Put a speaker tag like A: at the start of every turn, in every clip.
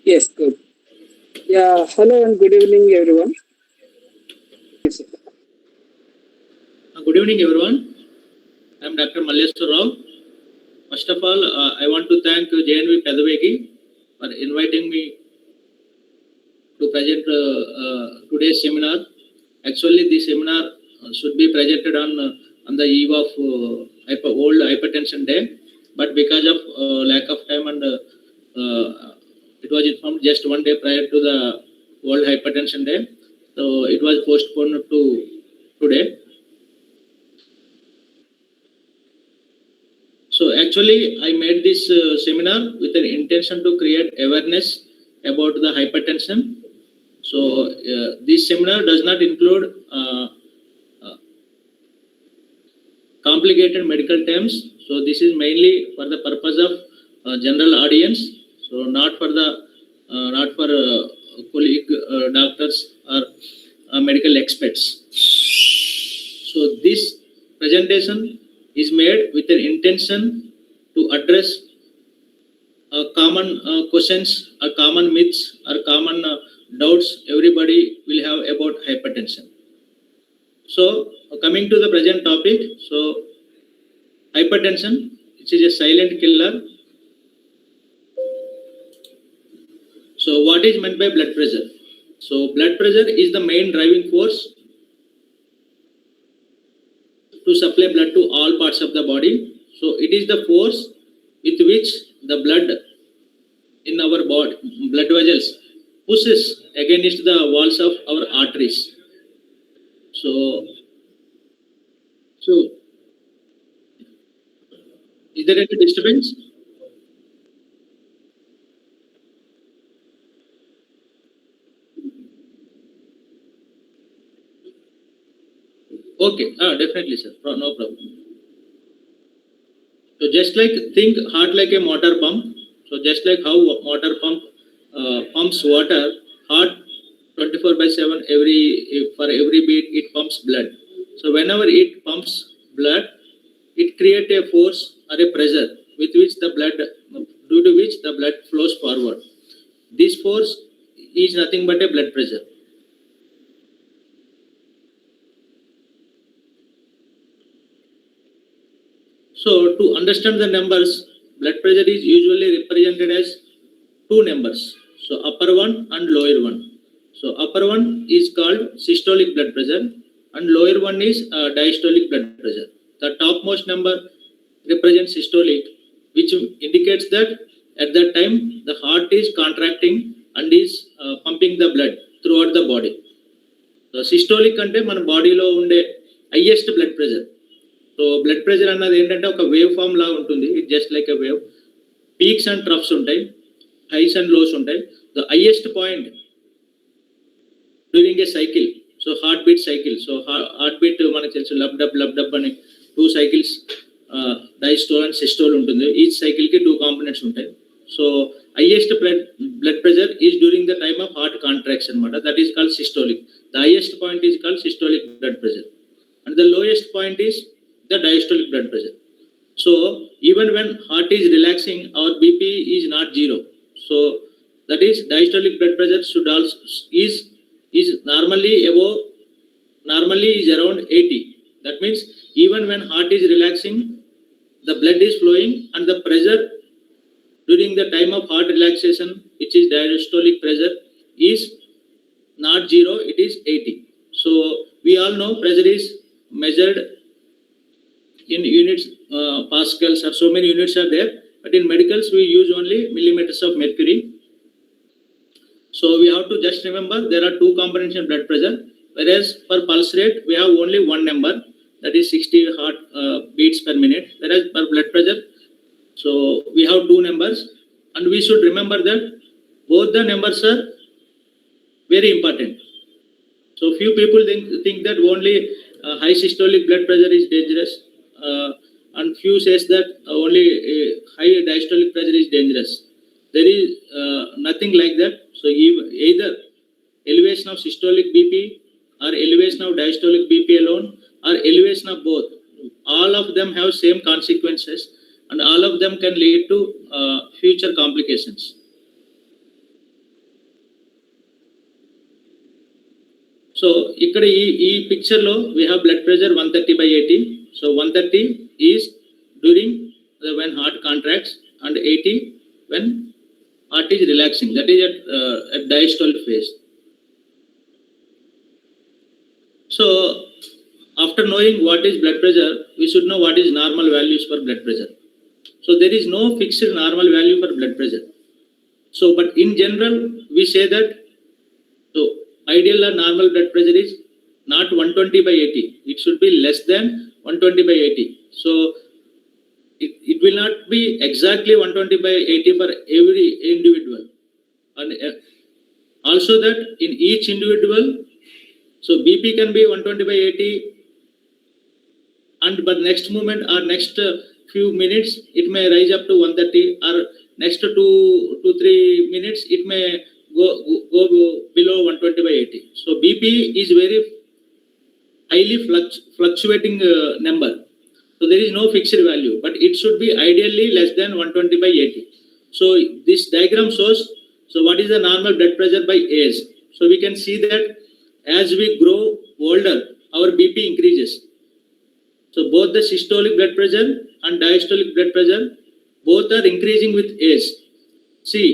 A: Yes, good. Yeah, hello and good evening, everyone.
B: Good evening, everyone. I am Dr. Malleswar Rao. First of all, I want to thank JNV Pedavegi for inviting me to present today's seminar. Actually, this seminar should be presented on the eve of World Hypertension Day, but because of lack of time and it was informed just one day prior to the World Hypertension Day, so it was postponed to today. So actually, I made this seminar with an intention to create awareness about the hypertension. So this seminar does not include complicated medical terms. So this is mainly for the purpose of general audience. So not for colleague doctors or medical experts. So this presentation is made with an intention to address common questions or common myths or common doubts everybody will have about hypertension. So coming to the present topic, so hypertension, which is a silent killer. So what is meant by blood pressure? So blood pressure is the main driving force to supply blood to all parts of the body. So it is the force with which the blood in our body, blood vessels, pushes against the walls of our arteries. So is there any disturbance? Okay, definitely, sir. No problem. So just like think heart like a motor pump. So just like how motor pump pumps water, heart 24/7 for every beat it pumps blood. So whenever it pumps blood, it creates a force or a pressure with which the blood, due to which the blood flows forward. This force is nothing but a blood pressure. So to understand the numbers, blood pressure is usually represented as two numbers. So upper one and lower one. So upper one is called systolic blood pressure and lower one is diastolic blood pressure. The topmost number represents systolic, which indicates that at that time the heart is contracting and is pumping the blood throughout the body. So systolic అంటే మన బాడీలో ఉండే highest blood pressure. So blood pressure అన్నది ఏంటంటే ఒక wave form లాగా ఉంటుంది. It just like a wave. Peaks and troughs ఉంటాయి, హైస్ అండ్ లోస్ ఉంటాయి. The highest point during a cycle, so heart beat cycle. So heart beat మనకు తెలుసు lub dub అని 2 సైకిల్స్, డైస్టోల్ అండ్ సిస్టోల్ ఉంటుంది. Each సైకిల్కి 2 components ఉంటాయి. So highest blood pressure is during the time of heart contraction anamata, that is called systolic. The highest point is called systolic blood pressure and the lowest point is the diastolic blood pressure. So even when heart is relaxing, our BP is not zero. So that is diastolic blood pressure should also is normally is around 80. That means even when heart is relaxing, the blood is flowing and the pressure during the time of heart relaxation, which is diastolic pressure, is not zero, it is 80. So we all know pressure is measured in units, pascals, or so many units are there, but in medicals we use only millimeters of mercury. So we have to just remember there are 2 components in blood pressure, whereas for pulse rate we have only one number, that is 60 heart beats per minute, whereas for blood pressure, so we have 2 numbers and we should remember that both the numbers are very important. So few people think that only high systolic blood pressure is dangerous and few says that only high diastolic pressure is dangerous. There is nothing like that. So either elevation of systolic BP or elevation of diastolic BP alone or elevation of both, all of them have same consequences and all of them can lead to future complications. So ikkada ee picture lo we have blood pressure 130/80. So 130 is during when heart contracts and 80 when heart is relaxing. That is at diastolic phase. So after knowing what is blood pressure, we should know what is normal values for blood pressure. So there is no fixed normal value for blood pressure. So but in general we say that so ideal or normal blood pressure is not 120/80. It should be less than 120/80. So it will not be exactly 120/80 for every individual. And also that in each individual, so BP can be 120/80 and but next moment or next few minutes it may rise up to 130 or next 2-3 minutes it may go below 120/80. So BP is very highly fluctuating number. So there is no fixed value, but it should be ideally less than 120/80. So this diagram shows so what is the normal blood pressure by age. So we can see that as we grow older our BP increases. So both the systolic blood pressure and diastolic blood pressure both are increasing with age. See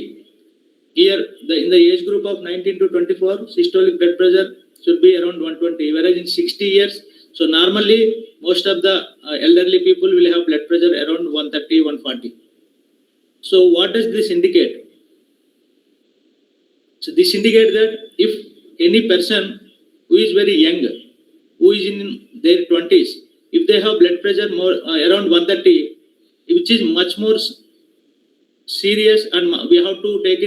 B: here in the age group of 19 to 24 systolic blood pressure should be around 120, whereas in 60 years, so normally most of the elderly people will have blood pressure around 130-140. So what does this indicate? So this indicates that if any person who is very young, who is in their 20s, if they have blood pressure more around 130, which is much more serious, and we have to take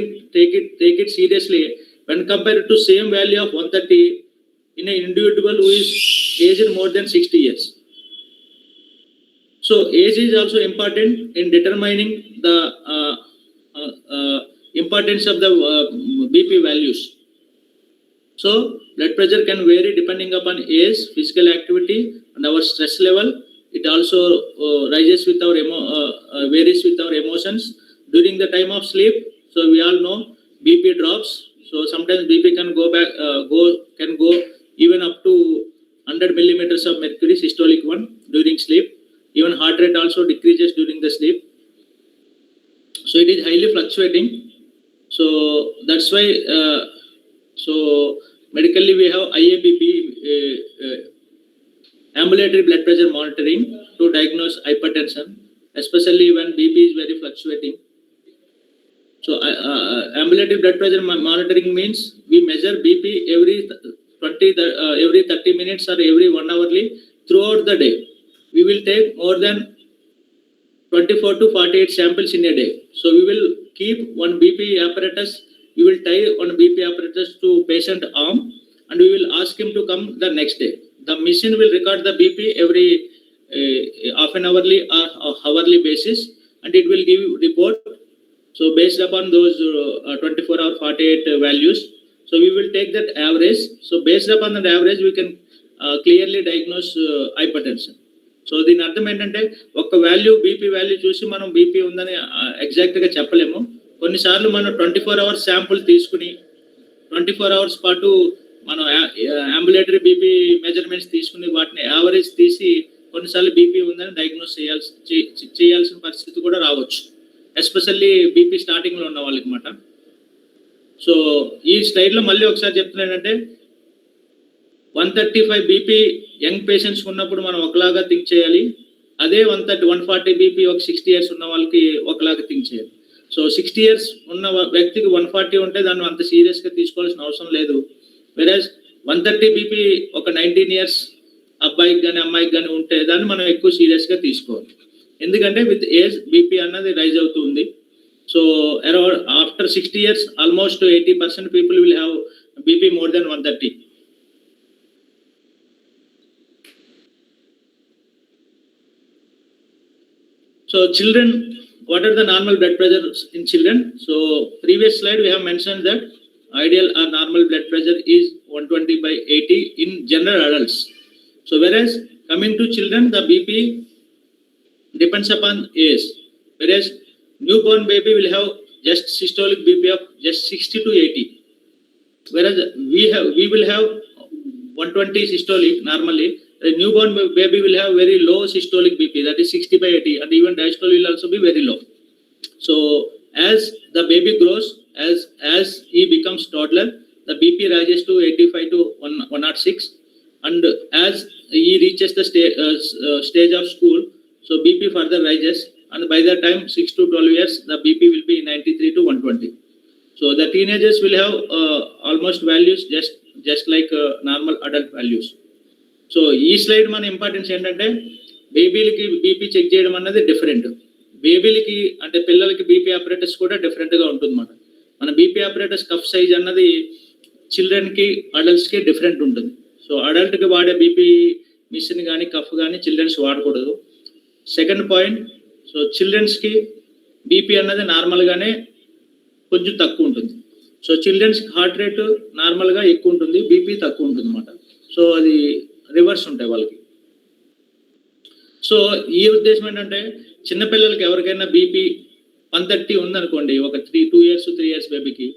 B: it seriously when compared to same value of 130 in an individual who is aged more than 60 years. So age is also important in determining the importance of the BP values. So blood pressure can vary depending upon age, physical activity, and our stress level. It also rises with our varies with our emotions during the time of sleep. So we all know BP drops. So sometimes BP can go even up to 100 millimeters of mercury, systolic one, during sleep. Even heart rate also decreases during the sleep. So it is highly fluctuating. So that's why so medically we have IABP, ambulatory blood pressure monitoring, to diagnose hypertension, especially when BP is very fluctuating. So ambulatory blood pressure monitoring means we measure BP every 30 minutes or every 1 hourly throughout the day. We will take more than 24 to 48 samples in a day. So we will keep one BP apparatus. We will tie one BP apparatus to patient arm and we will ask him to come the next day. The machine will record the BP every half an hourly or hourly basis, and it will give report. So based upon those 24 or 48 values, so we will take that average. So based upon that average, we can clearly diagnose hypertension. So దీని అర్థం ఏంటంటే ఒక value BP value చూసి మనం BP ఉందని ఎగ్జాక్ట్గా చెప్పలేము. కొన్నిసార్లు మనం 24 అవర్స్ శాంపుల్ తీసుకుని 24 అవర్స్ పాటు మనం అంబులేటరీ బీపీ మెజర్మెంట్స్ తీసుకుని వాటిని యావరేజ్ తీసి కొన్నిసార్లు బీపీ ఉందని డయాగ్నోస్ చేయాల్సిన పరిస్థితి కూడా రావచ్చు, ఎస్పెషల్లీ బీపీ స్టార్టింగ్లో ఉన్న వాళ్ళకి మాట. సో ఈ స్లైడ్లో మళ్ళీ ఒకసారి చెప్తున్నానంటే 135 బీపీ యంగ్ పేషెంట్స్ ఉన్నప్పుడు మనం ఒకలాగా థింక్ చేయాలి, అదే 140 బీపీ ఒక 60 ఇయర్స్ ఉన్న వాళ్ళకి ఒకలాగా థింక్ చేయాలి. సో 60 ఇయర్స్ ఉన్న వ్యక్తికి 140 ఉంటే దాన్ని అంత సీరియస్గా తీసుకోవాల్సిన అవసరం లేదు. వెరాజ్ 130 బీపీ ఒక 19 ఇయర్స్ అబ్బాయికి కానీ అమ్మాయికి కానీ ఉంటే దాన్ని మనం ఎక్కువ సీరియస్గా తీసుకోవాలి. ఎందుకంటే విత్ ఏజ్ బీపీ అన్నది రైజ్ అవుతుంది. So around after 60 years almost 80% people will have BP more than 130. So children, what are the normal blood pressures in children? So previous slide we have mentioned that ideal or normal blood pressure is 120/80 in general adults. So whereas coming to children, the BP depends upon age. Whereas newborn baby will have just systolic BP of just 60 to 80. Whereas we will have 120 systolic normally, a newborn baby will have very low systolic BP, that is 60/80, and even diastole will also be very low. So as the baby grows, as he becomes toddler, the BP rises to 85 to 106, and as he reaches the stage of school, so BP further rises, and by the time 6 to 12 years, the BP will be 93 to 120. So the teenagers will have almost values just like normal adult values. So ఈ slide మన importance ఏంటంటే బేబీలకి BP check చేయడం అన్నది different. బేబీలకి అంటే పిల్లలకి BP operators కూడా డిఫరెంట్గా ఉంటుంది అన్నమాట. మన బీపీ ఆపరేటర్స్ కఫ్ సైజ్ అన్నది చిల్డ్రన్కి అడల్ట్స్కి డిఫరెంట్ ఉంటుంది. సో అడల్ట్కి వాడే బీపీ మిషన్ కానీ కఫ్ కానీ చిల్డ్రన్స్ వాడకూడదు. సెకండ్ పాయింట్, సో చిల్డ్రన్స్కి బీపీ అన్నది నార్మల్గానే కొంచెం తక్కువ ఉంటుంది. సో చిల్డ్రన్స్కి హార్ట్ రేటు నార్మల్గా ఎక్కువ ఉంటుంది, బీపీ తక్కువ ఉంటుంది అన్నమాట. సో అది రివర్స్ ఉంటాయి వాళ్ళకి. సో ఈ ఉద్దేశం ఏంటంటే చిన్నపిల్లలకి ఎవరికైనా బీపీ 130 ఉందనుకోండి, ఒక 3 years బేబీకి,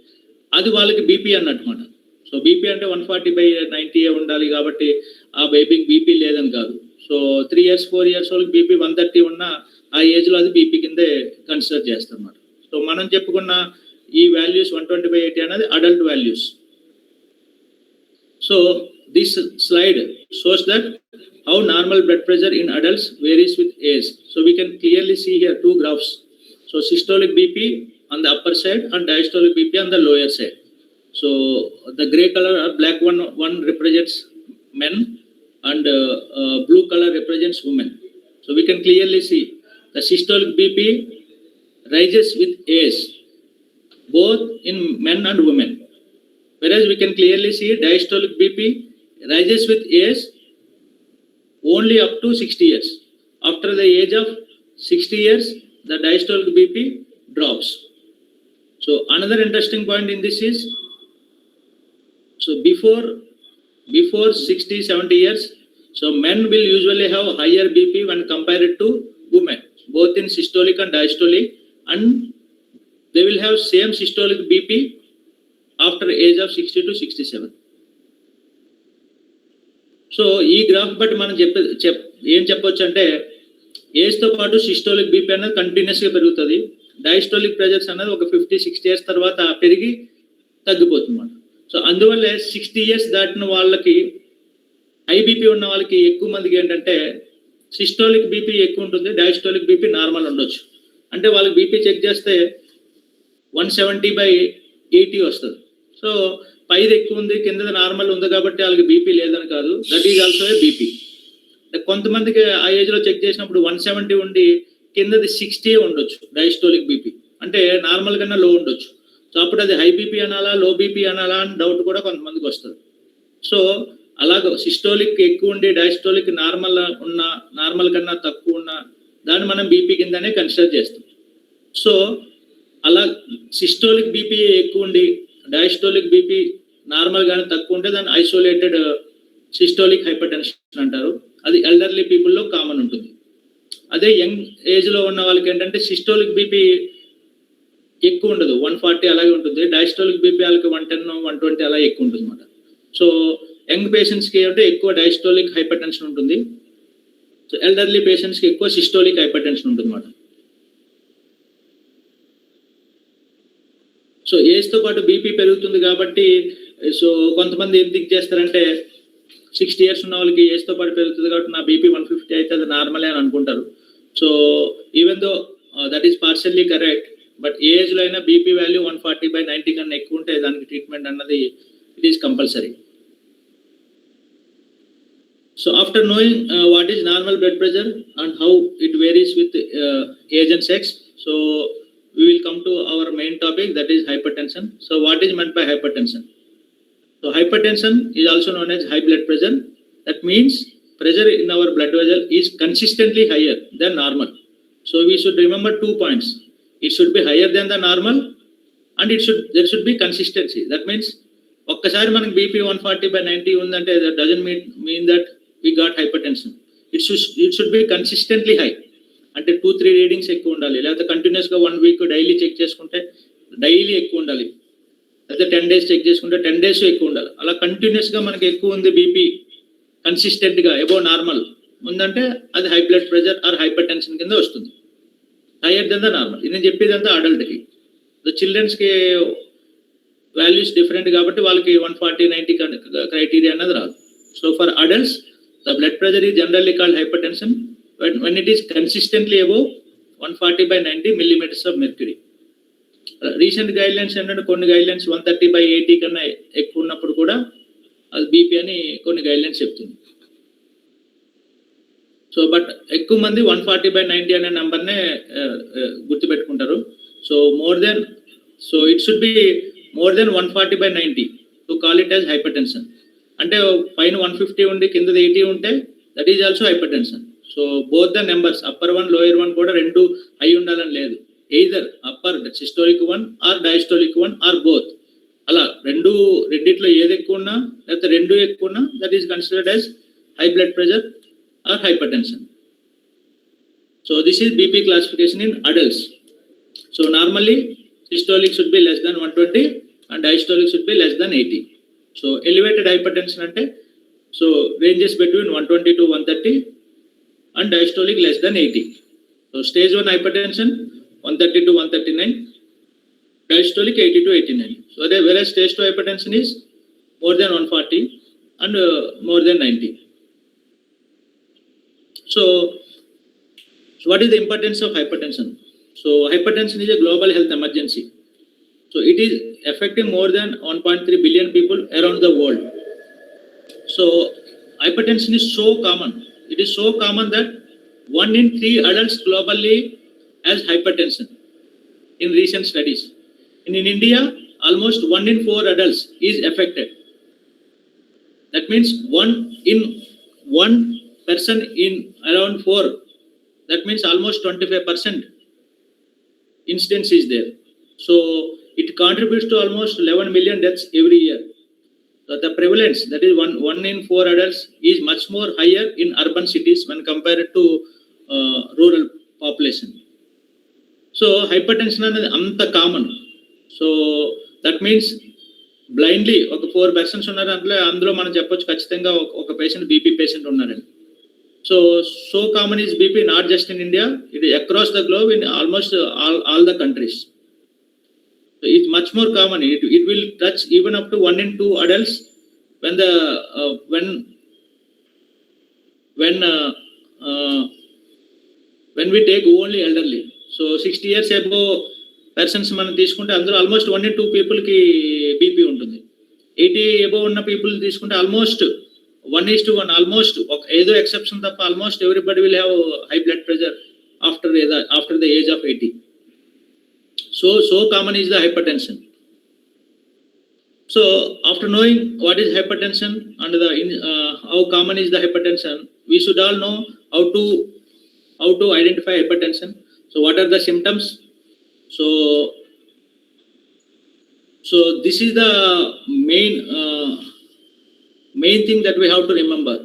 B: అది వాళ్ళకి బీపీ అన్నమాట. సో బీపీ అంటే 140/90 ఉండాలి కాబట్టి ఆ బేబీకి బీపీ లేదని కాదు. సో 3 years 4 years వాళ్ళకి బీపీ 130 ఉన్నా ఆ ఏజ్లో అది బీపీ కిందే కన్సిడర్ చేస్తాం అన్నమాట. సో మనం చెప్పుకున్న ఈ వాల్యూస్ 120/80 అనేది adult values. So this slide shows that how normal blood pressure in adults varies with age. So we can clearly see here two graphs. So systolic BP on the upper side and diastolic BP on the lower side. So the gray color or black one represents men, and blue color represents women. So we can clearly see the systolic BP rises with age, both in men and women. Whereas we can clearly see diastolic BP rises with age only up to 60 years. After the age of 60 years, the diastolic BP drops. So another interesting point in this is, so before 60-70 years, so men will usually have higher BP when compared to women, both in systolic and diastolic, and they will have same systolic BP after age of 60 to 67. So ఈ graph బట్టి మనం ఏం చెప్పొచ్చు అంటే ఏజ్తో పాటు systolic BP అనేది కంటిన్యూస్గా పెరుగుతుంది. డయాస్టోలిక్ ప్రెజర్స్ అనేది ఒక 50-60 years తర్వాత పెరిగి తగ్గిపోతుంది అన్నమాట. సో అందువల్లే 60 years దాటిన వాళ్ళకి, హై బీపీ ఉన్న వాళ్ళకి ఎక్కువ మందికి ఏంటంటే సిస్టోలిక్ బీపీ ఎక్కువ ఉంటుంది, డయాస్టోలిక్ బీపీ నార్మల్ ఉండొచ్చు. అంటే వాళ్ళకి బీపీ చెక్ చేస్తే 170/80 వస్తుంది. సో పైది ఎక్కువ ఉంది, కింద నార్మల్ ఉంది కాబట్టి వాళ్ళకి బీపీ లేదని కాదు, that is also a BP. కొంతమందికి ఆ ఏజ్లో చెక్ చేసినప్పుడు 170 ఉండి కిందది 60 ఉండొచ్చు డయాస్టోలిక్ బీపీ, అంటే నార్మల్ కన్నా లో ఉండొచ్చు. సో అప్పుడు అది హై బీపీ అనాలా లో బీపీ అనాలా అని డౌట్ కూడా కొంతమందికి వస్తుంది. సో అలాగ సిస్టోలిక్ ఎక్కువ ఉండి డయాస్టోలిక్ నార్మల్ కన్నా తక్కువ ఉన్న దాన్ని మనం బీపీ కిందనే కన్సిడర్ చేస్తాం. సో అలా సిస్టోలిక్ బీపీ ఎక్కువ ఉండి డయాస్టోలిక్ బీపీ నార్మల్ గానే తక్కువ ఉంటే దాన్ని ఐసోలేటెడ్ సిస్టోలిక్ హైపర్ టెన్షన్ అంటారు. అది ఎల్డర్లీ పీపుల్లో కామన్ ఉంటుంది. అదే యంగ్ ఏజ్లో ఉన్న వాళ్ళకి ఏంటంటే సిస్టోలిక్ బీపీ ఎక్కువ ఉండదు, 140 అలాగే ఉంటుంది. డయాస్టోలిక్ బీపీ వాళ్ళకి 110-120 అలా ఎక్కువ ఉంటుంది అన్నమాట. సో యంగ్ పేషెంట్స్కి అంటే ఎక్కువ డయాస్టోలిక్ హైపర్ టెన్షన్ ఉంటుంది. సో ఎల్డర్లీ పేషెంట్స్కి ఎక్కువ సిస్టోలిక్ హైపర్ టెన్షన్ ఉంటుంది అన్నమాట. సో ఏజ్తో పాటు బీపీ పెరుగుతుంది కాబట్టి సో కొంతమంది ఏం థింక్ చేస్తారంటే 60 years ఉన్న వాళ్ళకి ఏజ్తో పాటు పెరుగుతుంది కాబట్టి నా బీపీ 150 అయితే అది నార్మలే అని అనుకుంటారు. So even though that is partially correct, but ఏ ఏజ్లో అయినా బీపీ వాల్యూ 140/90 కన్నా ఎక్కువ ఉంటే దానికి ట్రీట్మెంట్ అన్నది it is compulsory. So after knowing what is normal blood pressure and how it varies with age and sex, so we will come to our main topic, that is hypertension. So what is meant by hypertension? So hypertension is also known as high blood pressure. That means pressure in our blood vessel is consistently higher than normal. So we should remember 2 points. It should be higher than the normal, and there should be consistency. That means ఒక్కసారి మనకి BP 140/90 ఉందంటే that doesn't mean that we got hypertension. It should be consistently high. అంటే 2-3 readings ఎక్కువ ఉండాలి, లేకపోతే కంటిన్యూస్గా 1 week daily check చేసుకుంటే daily ఎక్కువ ఉండాలి. అయితే 10 days చెక్ చేసుకుంటే 10 days ఎక్కువ ఉండాలి. అలా కంటిన్యూస్గా మనకి ఎక్కువ ఉంది బీపీ కన్సిస్టెంట్గా అబౌవ్ నార్మల్ ఉందంటే అది high blood pressure or hypertension కింద వస్తుంది. Higher than the normal. నేను చెప్పేదంతా అడల్ట్కి. చిల్డ్రన్స్కి వాల్యూస్ డిఫరెంట్ కాబట్టి వాళ్ళకి 140/90 క్రైటీరియా అన్నది రాదు. So for adults the blood pressure is generally called hyper tension when it is consistently above 140/90 millimeters of mercury. Recent guidelines ఏంటంటే కొన్ని గైడ్లైన్స్ 130/80 కన్నా ఎక్కువ ఉన్నప్పుడు కూడా అది బీపీ అని కొన్ని గైడ్లైన్స్ చెప్తుంది. సో బట్ ఎక్కువ మంది 140/90 అనే నెంబర్నే గుర్తుపెట్టుకుంటారు. So it should be more than 140/90 to call it as hypertension. అంటే పైన 150 ఉండి కింద 80 ఉంటే that is also hypertension. So both the numbers upper 1 lower 1 కూడా రెండు హై ఉండాలని లేదు. Either upper systolic 1 or diastolic 1 or both. అలా రెండిట్లో ఏది ఎక్కువ ఉన్నా లేకపోతే రెండు ఎక్కువ ఉన్నా that is considered as high blood pressure or hypertension. So this is BP classification in adults. So normally systolic should be less than 120 and diastolic should be less than 80. So elevated hyper tension అంటే so ranges between 120 to 130 and diastolic less than 80. So stage 1 hypertension 130 to 139, diastolic 80 to 89. So whereas stage 2 hypertension is more than 140 and more than 90. So what is the importance of hypertension? So hypertension is a global health emergency. So it is affecting more than 1.3 billion people around the world. So hypertension is so common. It is so common that 1 in 3 adults globally has hypertension in recent studies. And in India, almost 1 in 4 adults is affected. That means 1 person in around 4. That means almost 25% incidence is there. So it contributes to almost 11 million deaths every year. So the prevalence, that is 1 in 4 adults, is much more higher in urban cities when compared to rural population. So hypertension is anta common. So that means blindly ఒక 4 persons ఉన్నారు అంటే అందులో మనం చెప్పొచ్చు ఖచ్చితంగా ఒక patient BP patient ఉన్నారని. So common is BP not just in India, it is across the globe in almost all the countries. So it's much more common. It will touch even up to 1 in 2 adults when we take only elderly. So 60 years above persons మనం తీసుకుంటే అందులో almost 1 in 2 people కి BP ఉంటుంది. 80 above ఉన్న people తీసుకుంటే almost 1:1, almost ఏదో exception తప్ప almost everybody will have high blood pressure after the age of 80. So common is the hypertension. So after knowing what is hypertension and how common is the hypertension, we should all know how to identify hypertension. So what are the symptoms? So this is the main thing that we have to remember.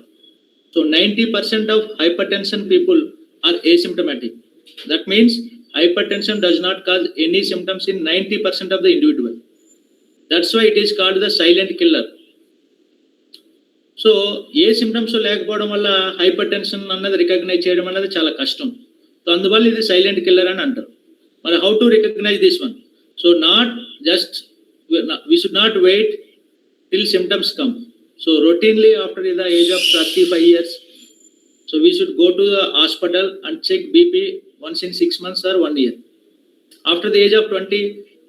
B: So 90% of hypertension people are asymptomatic. That means hypertension does not cause any symptoms in 90% of the individual. That's why it is called the silent killer. So A symptoms లేకపోవడం వల్ల hyper tension అన్నది recognise చేయడం అనేది చాలా కష్టం. So అందువల్ల ఇది silent killer అని అంటారు. మరి how to recognise this one? So we should not wait till symptoms come. So routinely after the age of 35 years, so we should go to the hospital and check BP once in 6 months or 1 year. After the age of 20,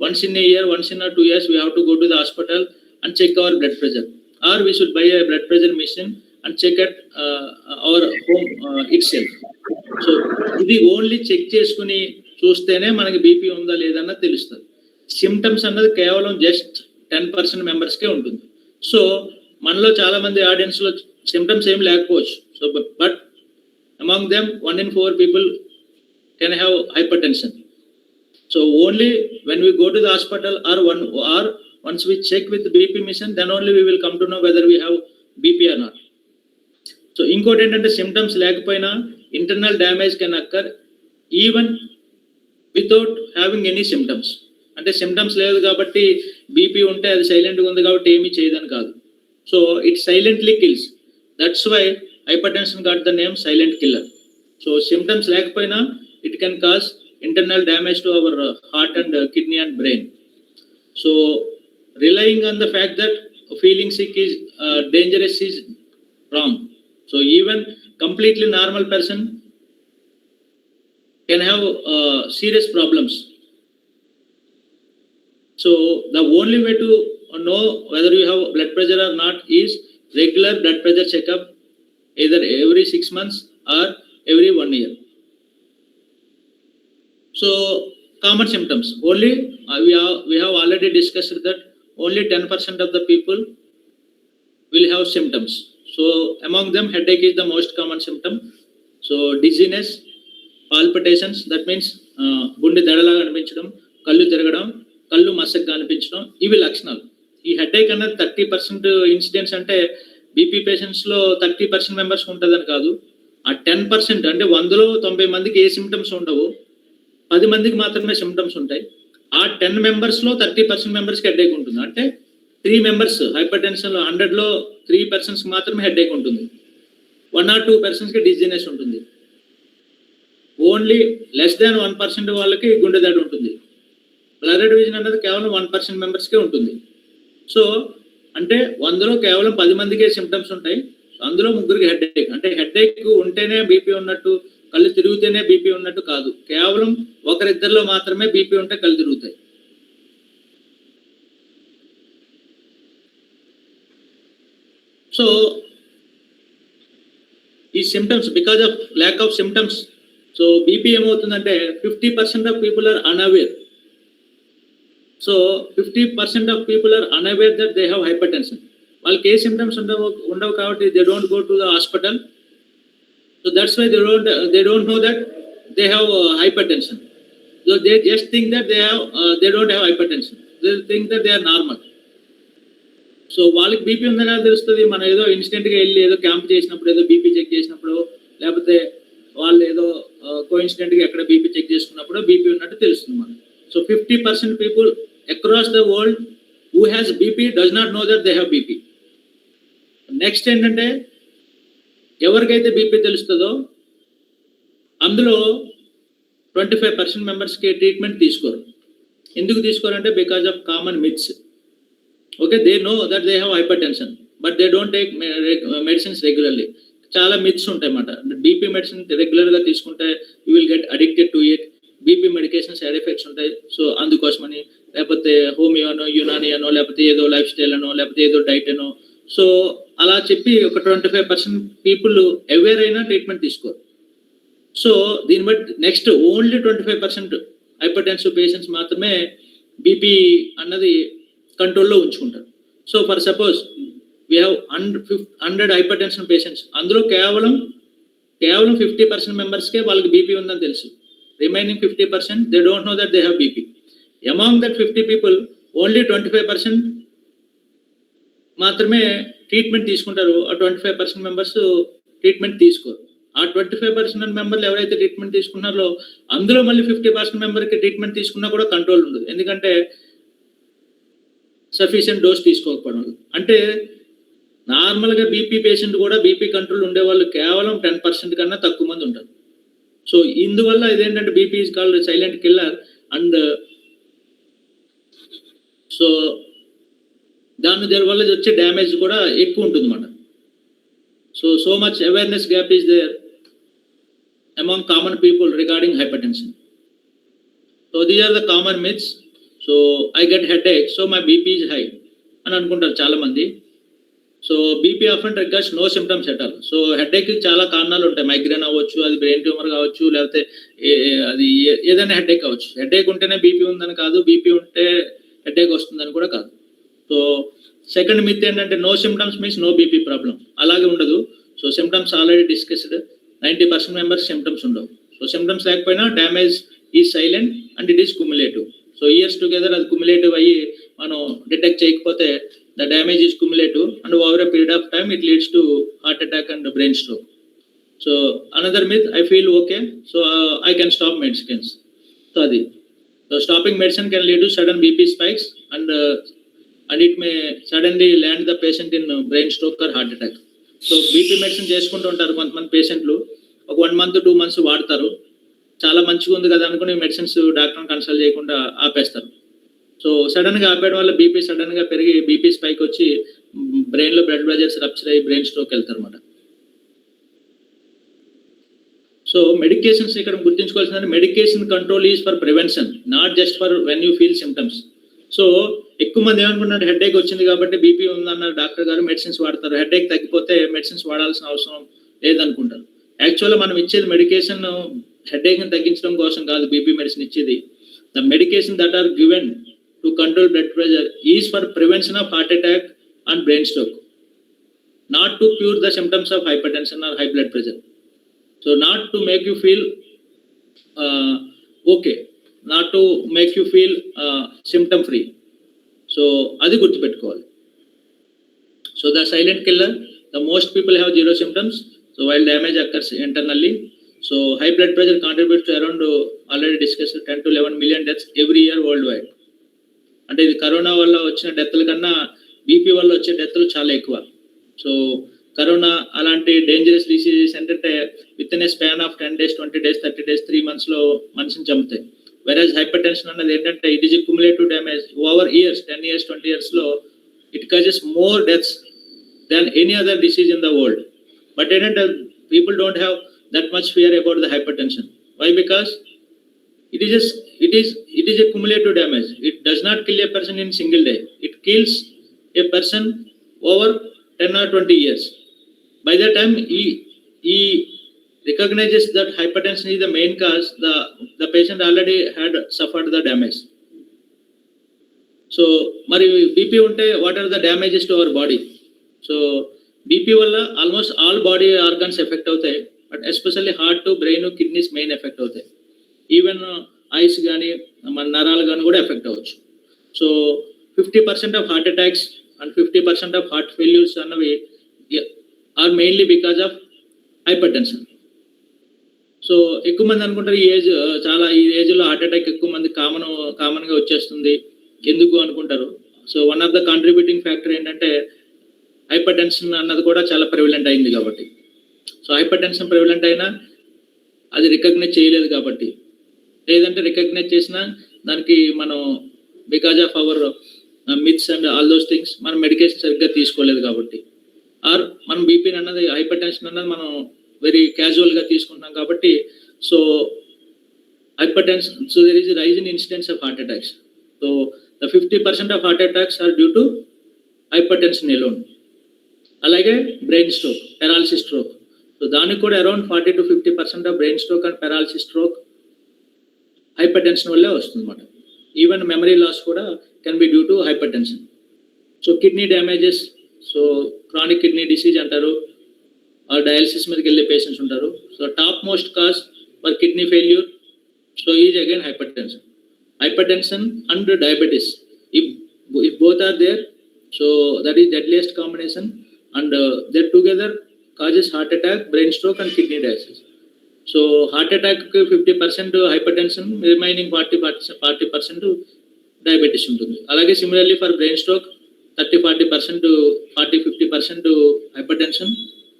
B: once in a year, once in 2 years, we have to go to the hospital and check our blood pressure. Or we should buy a blood pressure machine and check at our home itself. So ఇది only check చేసుకుని చూస్తేనే మనకి BP ఉందా లేదన్న తెలుస్తుంది. Symptoms అన్నది కేవలం just 10% మెంబర్స్కే ఉంటుంది. సో మనలో చాలా మంది ఆడియన్స్లో సిమ్టమ్స్ ఏం లేకపోవచ్చు. So but among them 1 in 4 people can have hypertension. So only when we go to the hospital or once we check with the BP machine, then only we will come to know whether we have BP or not. So ఇంకోటి ఏంటంటే symptoms లేకపోయినా internal damage can occur even without having any symptoms. అంటే symptoms లేదు కాబట్టి BP ఉంటే అది సైలెంట్గా ఉంది కాబట్టి ఏమీ చేయదని కాదు. So it silently kills. That's why hypertension got the name silent killer. So symptoms లేకపోయినా it can cause internal damage to our heart and kidney and brain. So relying on the fact that feeling sick is dangerous is wrong. So even completely normal person can have serious problems. So the only way to know whether you have blood pressure or not is regular blood pressure checkup, either every 6 months or every 1 year. So common symptoms only we have already discussed that only 10% of the people will have symptoms. So among them, headache is the most common symptom. So dizziness, palpitations, that means గుండె దడలాగా అనిపించడం, కళ్ళు తిరగడం, కళ్ళు మసగ్గా అనిపించడం, ఇవి లక్షణాలు. ఈ headache అనేది 30% ఇన్సిడెంట్స్ అంటే బీపీ పేషెంట్స్లో 30% మెంబర్స్ ఉంటుందని కాదు. ఆ 10% అంటే 100లో 90 మందికి ఏ సిమ్టమ్స్ ఉండవు, 10 మందికి మాత్రమే సిమ్టమ్స్ ఉంటాయి. ఆ 10 మెంబర్స్లో 30% మెంబర్స్కి హెడేక్ ఉంటుంది. అంటే 3 మెంబర్స్ హైపర్ టెన్షన్లో 100లో 3 పర్సన్స్కి మాత్రమే హెడేక్ ఉంటుంది, 1 or 2 పర్సన్స్కి డిజినెస్ ఉంటుంది, ఓన్లీ లెస్ దాన్ 1% వాళ్ళకి గుండె దడ ఉంటుంది. బ్లడెడ్ విజన్ అనేది కేవలం 1% మెంబర్స్కే ఉంటుంది. సో అంటే 100లో కేవలం 10 మందికే సిమ్టమ్స్ ఉంటాయి, అందులో 3కి హెడేక్. అంటే హెడేక్ ఉంటేనే బీపీ ఉన్నట్టు, కళ్ళు తిరుగుతేనే బీపీ ఉన్నట్టు కాదు, కేవలం ఒకరిద్దరిలో మాత్రమే బీపీ ఉంటే కళ్ళు తిరుగుతాయి. సో ఈ symptoms because of lack of symptoms, so BP ఏమవుతుందంటే 50% of people are unaware. So 50% of people are unaware that they have hypertension. వాళ్ళకి ఏ సిమ్టమ్స్ ఉండవు కాబట్టి they don't go to the hospital. So that's why they don't know that they have hypertension. So they just think that they don't have hypertension. They think that they are normal. So వాళ్ళకి BP ఉందని తెలుస్తుంది. మనం ఏదో ఇన్సిడెంట్గా వెళ్ళి ఏదో camp చేసినప్పుడు, ఏదో BP check చేసినప్పుడు, లేకపోతే వాళ్ళు ఏదో కోఇన్సిడెంట్గా ఎక్కడ బీపీ చెక్ చేసుకున్నప్పుడు బీపీ ఉన్నట్టు తెలుస్తుంది మనకు. So 50% people across the world who has BP does not no that they have BP. Next ఏంటంటే ఎవరికైతే బీపీ తెలుస్తుందో అందులో 25% మెంబర్స్కి ట్రీట్మెంట్ తీసుకోరు. ఎందుకు తీసుకోరంటే because of common myths. Okay, they know that they have hypertension but they don't take medicines regularly. చాలా myths ఉంటాయి అన్నమాట. బీపీ మెడిసిన్ రెగ్యులర్గా తీసుకుంటే you will get addicted to it. BP medication side effects ఉంటాయి. So అందుకోసమని లేకపోతే హోమియోనో, యునానియనో, లేకపోతే ఏదో లైఫ్ స్టైల్ అనో, లేకపోతే ఏదో డైట్ అనో, సో అలా చెప్పి ఒక 25% పీపుల్ అవేర్ అయినా ట్రీట్మెంట్ తీసుకోరు. సో దీన్ని బట్టి next only 25% hyper tensive patients మాత్రమే బీపీ అన్నది కంట్రోల్లో ఉంచుకుంటారు. So for suppose we have 100 hyper tension patients, అందులో కేవలం 50% మెంబర్స్కే వాళ్ళకి బీపీ ఉందని తెలుసు. Remaining 50% they don't know that they have BP. Among that 50 people only 25% మాత్రమే ట్రీట్మెంట్ తీసుకుంటారు. ఆ 25% మెంబర్స్ ట్రీట్మెంట్ తీసుకోరు. ఆ 25% మెంబర్లు ఎవరైతే ట్రీట్మెంట్ తీసుకున్నారో అందులో మళ్ళీ 50% మెంబర్కి ట్రీట్మెంట్ తీసుకున్నా కూడా కంట్రోల్ ఉండదు. ఎందుకంటే సఫిషియంట్ డోస్ తీసుకోకపోవడం. అంటే నార్మల్గా బీపీ పేషెంట్ కూడా బీపీ కంట్రోల్ ఉండే వాళ్ళు కేవలం 10% కన్నా తక్కువ మంది ఉంటారు. సో ఇందువల్ల ఇదేంటంటే BP is called silent killer. And so దాని వల్ల వచ్చే డ్యామేజ్ కూడా ఎక్కువ ఉంటుంది అన్నమాట. So much awareness gap is there among common people regarding hypertension. So these are the common myths. So I get headache, so my BP is high అని అనుకుంటారు చాలా మంది. So BP often regards no symptoms at all. So హెడేక్కి చాలా కారణాలు ఉంటాయి. Migraine అవ్వచ్చు, అది బ్రెయిన్ ట్యూమర్ కావచ్చు, లేకపోతే అది ఏదైనా హెడేక్ అవ్వచ్చు. హెడేక్ ఉంటేనే బీపీ ఉందని కాదు, బీపీ ఉంటే హెడేక్ వస్తుందని కూడా కాదు. సో సెకండ్ మిత్ ఏంటంటే no symptoms means no BP problem. అలాగే ఉండదు. So symptoms already discussed. 90% members symptoms ఉండవు. సో సిమ్టమ్స్ లేకపోయినా డ్యామేజ్ ఈ silent and it is cumulative. So years together అది క్యుములేటివ్ అయ్యి మనం డిటెక్ట్ చేయకపోతే the damage is cumulative and over a period of time it leads to heart attack and brain stroke. So another myth, I feel okay, so I can stop medicines. So adi. So stopping medicine can lead to sudden BP spikes and it may suddenly land the patient in brain stroke or heart attack. So BP medicine చేసుకుంటూ ఉంటారు కొంతమంది పేషెంట్లు, ఒక 1 month 2 months వాడతారు, చాలా మంచిగా ఉంది కదా అనుకుని మెడిసిన్స్ డాక్టర్ని కన్సల్ట్ చేయకుండా ఆపేస్తారు. సో సడన్గా ఆపేయడం వల్ల బీపీ సడన్గా పెరిగి బీపీ స్పైక్ వచ్చి బ్రెయిన్లో బ్లడ్ వెజల్స్ రప్చర్ అయ్యి బ్రెయిన్ స్ట్రోక్ వెళ్తారు అన్నమాట. సో మెడికేషన్స్ ఇక్కడ గుర్తుంచుకోవాల్సిందంటే medication control is for prevention, not just for when you feel symptoms. So ఎక్కువ మంది ఏమనుకుంటున్నారు, హెడేక్ వచ్చింది కాబట్టి బీపీ ఉందన్నారు డాక్టర్ గారు, మెడిసిన్స్ వాడతారు, హెడేక్ తగ్గిపోతే మెడిసిన్స్ వాడాల్సిన అవసరం లేదనుకుంటారు. యాక్చువల్గా మనం ఇచ్చేది మెడికేషన్ హెడేక్ని తగ్గించడం కోసం కాదు, బీపీ మెడిసిన్ ఇచ్చేది. The medication that are given to control blood pressure is for prevention of heart attack and brain stroke, not to cure the symptoms of hypertension or high blood pressure. So not to make you feel okay, not to make you feel symptom free. So adi gurtu pettukovali. So the silent killer, the most people have zero symptoms. So while damage occurs internally, so high blood pressure contributes to around already discussed 10 to 11 million deaths every year worldwide. అంటే ఇది corona వల్ల వచ్చిన డెత్ల కన్నా BP వల్ల వచ్చే డెత్లు చాలా ఎక్కువ. So corona అలాంటి డేంజరస్ డిసీజెస్ ఏంటంటే with in a span of 10 days 20 days 30 days 3 months లో మనిషిని చంపుతాయి. వెరాజ్ హైపర్ టెన్షన్ అన్నది ఏంటంటే it is cumulative damage over years, 10 years 20 years లో it causes more deaths than any other disease in the world. But ఏంటంటే people don't have that much fear about the hypertension. Why? Because it is a cumulative damage. It does not kill a person in single day, it kills a person over 10 or 20 years. By the time he recognizes that hypertension is the main cause, the patient already had suffered the damage. So mari BP unte what are the damages to our body? So BP valla almost all body organs affect avutayi, but especially heart to brain kidneys main affect avutayi. Even eyes gaani మన నరాలు గాని కూడా effect అవ్వచ్చు. So 50% of heart attacks and 50% of heart failures అన్నవి are mainly because of hypertension. So ఎక్కువ మంది అనుకుంటారు ఈ ఏజ్లో హార్ట్ అటాక్ ఎక్కువ మంది కామన్గా వచ్చేస్తుంది ఎందుకు అనుకుంటారు. So one of the contributing factor ఏంటంటే హైపర్ టెన్షన్ అన్నది కూడా చాలా ప్రివిలెంట్ అయింది కాబట్టి. సో హైపర్ టెన్షన్ ప్రివిలెంట్ అయినా అది రికగ్నైజ్ చేయలేదు కాబట్టి, లేదంటే రికగ్నైజ్ చేసినా దానికి మనం because of our myths and all those things మనం మెడికేషన్ సరిగ్గా తీసుకోలేదు కాబట్టి, ఆర్ మనం బీపీ అన్నది హైపర్ టెన్షన్ అన్నది మనం వెరీ క్యాజువల్గా తీసుకుంటున్నాం కాబట్టి. So hypertension, so there is rise in incidence of heart attacks. So the 50% of heart attacks are due to hypertension alone. అలాగే brain stroke, paralysis stroke, so దానికి కూడా around 40 to 50% of brain stroke and paralysis stroke hypertension వల్లే వస్తుంది అన్నమాట. Even memory loss కూడా can be due to hypertension. So kidney damages, so chronic kidney disease అంటారు, dialysis మీదకి వెళ్ళే patients ఉంటారు. So top most cause for kidney failure so is again hyper tension. Hyper tension and diabetes, if both are there, so that is deadliest combination, and they together causes heart attack, brain stroke and kidney disease. So heart attack 50% hypertension, remaining 40% diabetes ఉంటుంది. అలాగే similarly for brain stroke 30-40% 40-50% hypertension,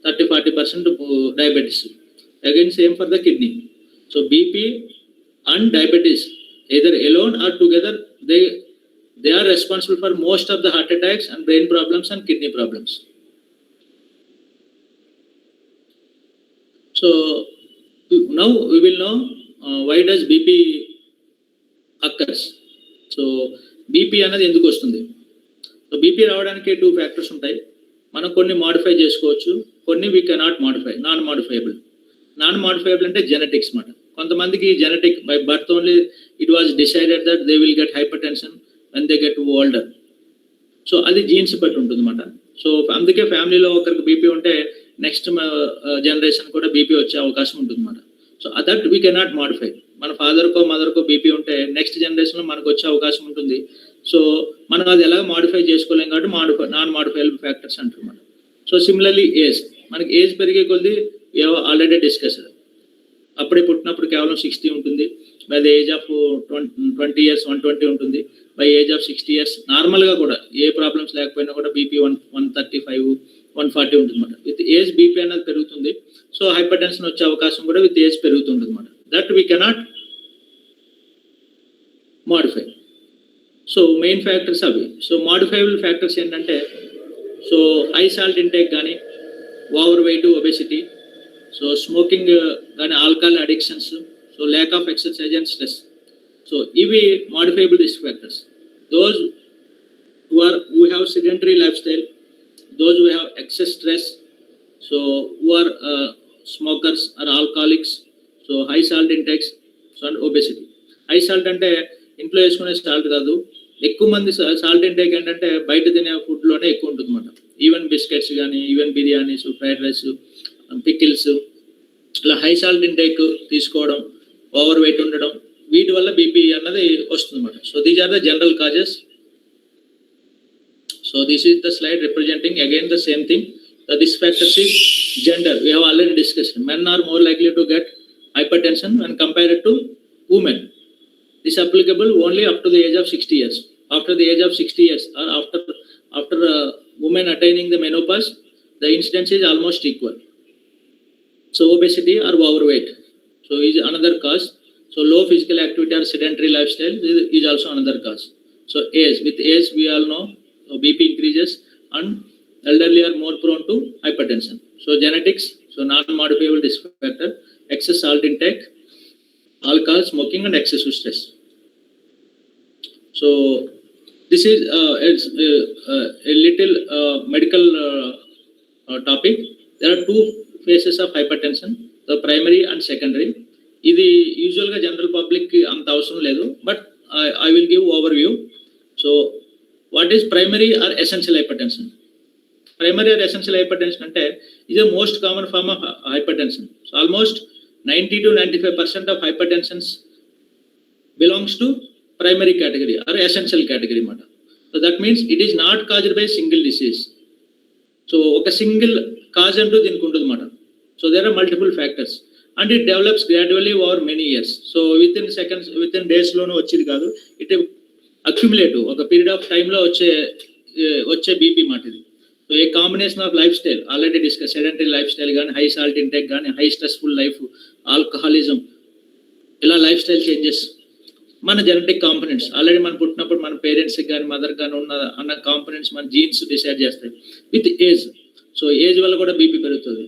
B: 30-40% diabetes. Again same for the kidney. So BP and diabetes either alone or together they are responsible for most of the heart attacks and brain problems and kidney problems. So now we will know why does BP occurs. So BP అన్నది ఎందుకు వస్తుంది? So BP రావడానికి 2 factors ఉంటాయి. మనం కొన్ని modify చేసుకోవచ్చు, కొన్ని we cannot modify, non modifiable అంటే జెనెటిక్స్ మాట. కొంతమందికి genetic by birth only it was decided that they will get hyper tension when they get older. So అది జీన్స్ బట్టి ఉంటుంది అన్నమాట. సో అందుకే ఫ్యామిలీలో ఒకరికి బీపీ ఉంటే నెక్స్ట్ జనరేషన్ కూడా బీపీ వచ్చే అవకాశం ఉంటుంది అన్నమాట. So that we cannot modify. మన ఫాదర్కో మదర్కో బీపీ ఉంటే నెక్స్ట్ జనరేషన్లో మనకు వచ్చే అవకాశం ఉంటుంది. సో మనం అది ఎలా మాడిఫై చేసుకోలేం కాబట్టి నాన్ మాడిఫైబుల్ ఫ్యాక్టర్స్ అంటారు మనం. సో సిమిలర్లీ ఏజ్, మనకి ఏజ్ పెరిగే కొద్దీ ఆల్రెడీ డిస్కస్డ్, అప్పుడే పుట్టినప్పుడు కేవలం 60 ఉంటుంది, by the age of 20 years 120 ఉంటుంది, బై ఏజ్ ఆఫ్ 60 years నార్మల్గా కూడా ఏ ప్రాబ్లమ్స్ లేకపోయినా కూడా బీపీ 135 140 ఉంటుంది అనమాట. విత్ ఏజ్ బీపీ అనేది పెరుగుతుంది. సో హైపర్ టెన్షన్ వచ్చే అవకాశం కూడా విత్ ఏజ్ పెరుగుతుంది అనమాట. That we cannot modify. So main factors అవి. సో మాడిఫైబుల్ ఫ్యాక్టర్స్ ఏంటంటే, సో హై సాల్ట్ ఇంటేక్ కానీ, overweight, obesity, so smoking కానీ, alcohol addictions, so lack of exercise and stress. So ఇవి modifiable risk factors. Those who have sedentary lifestyle, those who have excess stress, so who are smokers or alcoholics, so high salt intakes, so and obesity. High salt అంటే ఇంట్లో వేసుకునే salt కాదు, ఎక్కువ మంది salt intake ఏంటంటే బయట తినే ఫుడ్లోనే ఎక్కువ ఉంటుంది అనమాట. ఈవెన్ బిస్కెట్స్ కానీ, even biryanis, fried rice, pickles, ఇలా హై సాల్ట్ ఇంటేక్ తీసుకోవడం, ఓవర్ వెయిట్ ఉండడం, వీటి వల్ల బీపీ అన్నది వస్తుంది అనమాట. So these are the general causes. So this is the slide representing again the same thing. The risk factors is gender. We have already discussed. Men are more likely to get hypertension when compared to women. This is applicable only up to the age of 60 years. After the age of 60 years or after women attaining the menopause, the incidence is almost equal. So obesity or overweight, so is another cause. So low physical activity or sedentary lifestyle is also another cause. So age, with age we all know, so BP increases and elderly are more prone to hypertension. So genetics, so non-modifiable risk factor, excess salt intake, alcohol, smoking and excessive stress. So this is a little medical topic. There are two phases of hypertension, the primary and secondary. ఇది యూజువల్గా general public అంత అవసరం లేదు, but I will give overview. So what is primary or essential hypertension? Primary or essential hypertension అంటే ఇది most common form of hypertension. So almost 90 to 95% of hypertensions belongs to primary category or essential category అన్నమాట. So that means it is not caused by single disease. So ఒక single cause అంటూ దీనికి ఉంటుంది అన్నమాట. So there are multiple factors and it develops gradually over many years. So within seconds, within డేస్లోనూ వచ్చేది కాదు, it accumulative ఒక period of టైంలో వచ్చే బీపీ మాట ఇది. So a combination of lifestyle already discuss, sedentary lifestyle కానీ, high salt intake కానీ, హై స్ట్రెస్ఫుల్ లైఫ్, ఆల్కహాలిజం, ఇలా లైఫ్ స్టైల్ చేంజెస్, మన జెనెటిక్ కాంపోనెంట్స్ ఆల్రెడీ మనం పుట్టినప్పుడు మన పేరెంట్స్కి కానీ, మదర్ కానీ అన్న కాంపోనెంట్స్ మన జీన్స్ డిసైడ్ చేస్తాయి విత్ ఏజ్. సో ఏజ్ వల్ల కూడా బీపీ పెరుగుతుంది.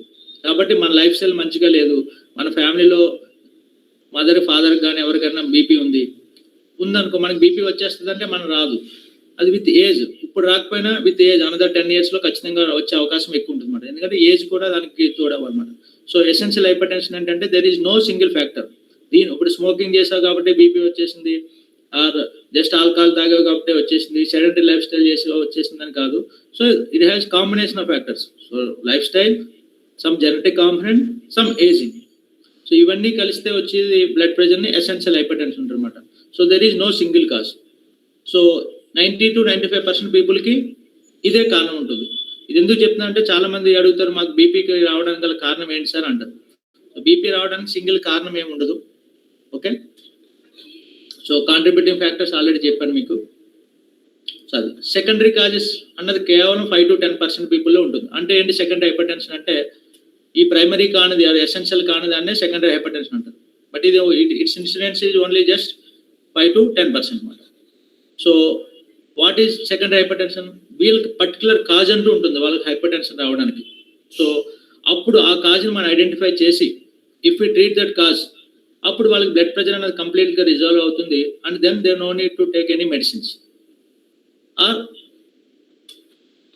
B: కాబట్టి మన లైఫ్ స్టైల్ మంచిగా లేదు, మన ఫ్యామిలీలో మదర్ ఫాదర్ కానీ ఎవరికైనా బీపీ ఉందనుకో, మనకి బీపీ వచ్చేస్తుంది అంటే మనం రాదు. అది విత్ ఏజ్, ఇప్పుడు రాకపోయినా విత్ ఏజ్ అనదర్ 10 years ఖచ్చితంగా వచ్చే అవకాశం ఎక్కువ ఉంటుంది అనమాట. ఎందుకంటే ఏజ్ కూడా దానికి తోడవన్నమాట. సో ఎసెన్షియల్ హైపర్ టెన్షన్ ఏంటంటే there is no single factor. ఇప్పుడు స్మోకింగ్ చేసావు కాబట్టి బీపీ వచ్చేసింది, ఆర్ జస్ట్ ఆల్కహాల్ తాగావు కాబట్టి వచ్చేసింది, సెడెంటరీ లైఫ్ స్టైల్ చేసి వచ్చేసిందని కాదు. So it has combination of factors. So lifestyle, some genetic component, some ageing. So ఇవన్నీ కలిస్తే వచ్చేది బ్లడ్ ప్రెషర్ని ఎసెన్షియల్ హైపర్ టెన్షన్ ఉంటుంది అనమాట. So there is no single cause. So 90 to 95% పీపుల్కి ఇదే కారణం ఉంటుంది. ఇది ఎందుకు చెప్తున్నా అంటే చాలా మంది అడుగుతారు, మాకు బీపీకి రావడానికి గల కారణం ఏంటి సార్ అంటారు. సో బీపీ రావడానికి సింగిల్ కారణం ఏమి ఉండదు. Okay, so contributing factors already చెప్పాను మీకు. సో అది సెకండరీ కాజెస్ అన్నది కేవలం 5 to 10% పీపుల్లో ఉంటుంది. అంటే ఏంటి సెకండరీ హైపర్ టెన్షన్ అంటే, ఈ ప్రైమరీ కానిది ఎసెన్షియల్ కానిది అనే సెకండరీ హైపర్ టెన్షన్ అంటారు. బట్ ఇది it's incidence is only just 5 to 10% అన్నమాట. So what is secondary hyper tension? వీళ్ళకి పర్టికులర్ కాజ్ అంటూ ఉంటుంది వాళ్ళకి హైపర్ టెన్షన్ రావడానికి. సో అప్పుడు ఆ కాజ్ని మనం ఐడెంటిఫై చేసి if you treat that cause, అప్పుడు వాళ్ళకి బ్లడ్ ప్రెషర్ అనేది కంప్లీట్గా రిజాల్వ్ అవుతుంది. And then they no need to take any medicines or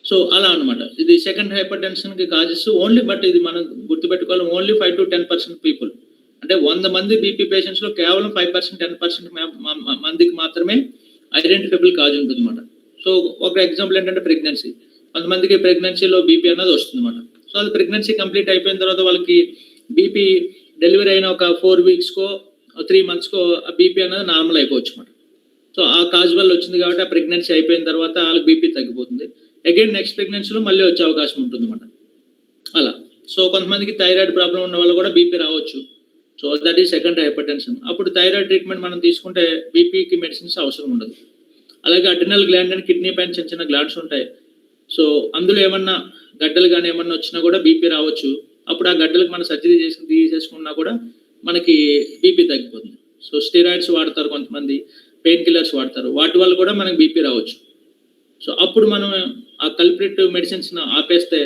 B: so అలా అనమాట. ఇది సెకండ్ హైపర్ టెన్షన్కి కాజెస్ ఓన్లీ. బట్ ఇది మనం గుర్తుపెట్టుకోవాలి, ఓన్లీ 5 to 10% పీపుల్. అంటే 100 మంది బీపీ పేషెంట్స్లో కేవలం 5%, 10% మందికి మాత్రమే ఐడెంటిఫైబుల్ కాజ్ ఉంటుంది అనమాట. సో ఒక ఎగ్జాంపుల్ ఏంటంటే ప్రెగ్నెన్సీ. కొంతమందికి ప్రెగ్నెన్సీలో బీపీ అన్నది వస్తుంది అనమాట. సో అది ప్రెగ్నెన్సీ కంప్లీట్ అయిపోయిన తర్వాత వాళ్ళకి బీపీ డెలివరీ అయిన ఒక 4 weeksకో 3 monthsకో ఆ బీపీ అనేది నార్మల్ అయిపోవచ్చు అనమాట. సో ఆ కాజ్ వల్ల వచ్చింది కాబట్టి ఆ ప్రెగ్నెన్సీ అయిపోయిన తర్వాత వాళ్ళకి బీపీ తగ్గిపోతుంది. అగైన్ నెక్స్ట్ ప్రెగ్నెన్సీలో మళ్ళీ వచ్చే అవకాశం ఉంటుంది అనమాట. అలా. సో కొంతమందికి థైరాయిడ్ ప్రాబ్లం ఉన్న వాళ్ళు కూడా బీపీ రావచ్చు. So that is secondary hyper tension. అప్పుడు థైరాయిడ్ ట్రీట్మెంట్ మనం తీసుకుంటే బీపీకి మెడిసిన్స్ అవసరం ఉండదు. అలాగే అడ్రినల్ గ్లాండ్ అని కిడ్నీ పైన చిన్న చిన్న గ్లాండ్స్ ఉంటాయి. సో అందులో ఏమన్నా గడ్డలు కానీ ఏమన్నా వచ్చినా కూడా బీపీ రావచ్చు. అప్పుడు ఆ గడ్డలకు మనం సర్జరీ చేసి తీసేసుకున్నా కూడా మనకి బీపీ తగ్గిపోతుంది. సో స్టెరాయిడ్స్ వాడతారు కొంతమంది, పెయిన్ కిల్లర్స్ వాడతారు, వాటి వల్ల కూడా మనకి బీపీ రావచ్చు. సో అప్పుడు మనం ఆ కల్ప్రిట్ మెడిసిన్స్ ఆపేస్తే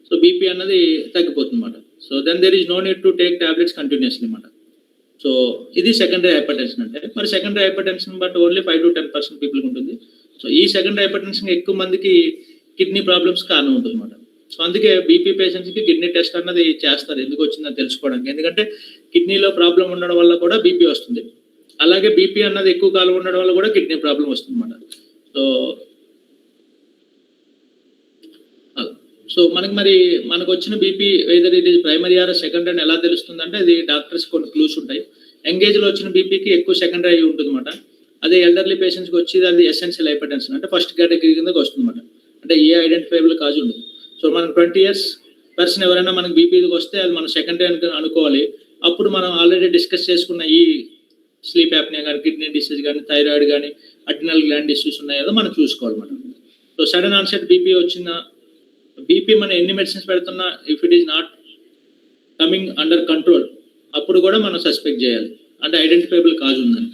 B: సో బీపీ అన్నది తగ్గిపోతుంది అన్నమాట. So then there is no need to take tablets continuously అన్నమాట. సో ఇది సెకండరీ హైపర్ టెన్షన్ అంటే. మరి secondary hypertension but only 5 to 10% పీపుల్కి ఉంటుంది. సో ఈ సెకండరీ హైపర్ టెన్షన్ ఎక్కువ మందికి కిడ్నీ ప్రాబ్లమ్స్ కారణం ఉంటుంది అన్నమాట. సో అందుకే బీపీ పేషెంట్స్కి కిడ్నీ టెస్ట్ అన్నది చేస్తారు, ఎందుకు వచ్చిందని తెలుసుకోవడానికి. ఎందుకంటే కిడ్నీలో ప్రాబ్లం ఉండడం వల్ల కూడా బీపీ వస్తుంది. అలాగే బీపీ అన్నది ఎక్కువ కాలం ఉండడం వల్ల కూడా కిడ్నీ ప్రాబ్లం వస్తుంది అన్నమాట. సో మనకు వచ్చిన BP whether it is primary or secondary అని ఎలా తెలుస్తుంది అంటే, అది డాక్టర్స్ కొన్ని క్లూస్ ఉంటాయి. ఎంగేజ్లో వచ్చిన బీపీకి ఎక్కువ సెకండరీ అయి ఉంటుంది అనమాట. అదే ఎల్డర్లీ పేషెంట్స్కి వచ్చి అది ఎసెన్షియల్ హైపర్ టెన్షన్ అంటే ఫస్ట్ కేటగిరీ కిందకి వస్తుంది అనమాట. అంటే ఏ ఐడెంటిఫైబుల్ కాజ్ ఉండదు. సో మనం 20 years పర్సన్ ఎవరైనా మనకి బీపీకి వస్తే అది మనం సెకండరీ అనుకోవాలి. అప్పుడు మనం ఆల్రెడీ డిస్కస్ చేసుకున్న ఈ స్లీప్ యాప్నియా కానీ, కిడ్నీ డిసీజ్ కానీ, థైరాయిడ్ కానీ, అడ్రినల్ గ్లాండ్ ఇష్యూస్ ఉన్నాయి కదా మనం చూసుకోవాలి మనం. సో సడన్ ఆన్సెట్ బీపీ వచ్చిన బీపీ మనం ఎన్ని మెడిసిన్స్ పెడుతున్నా if it is not coming under control అప్పుడు కూడా మనం సస్పెక్ట్ చేయాలి, అంటే ఐడెంటిఫైబుల్ కాజ్ ఉందని.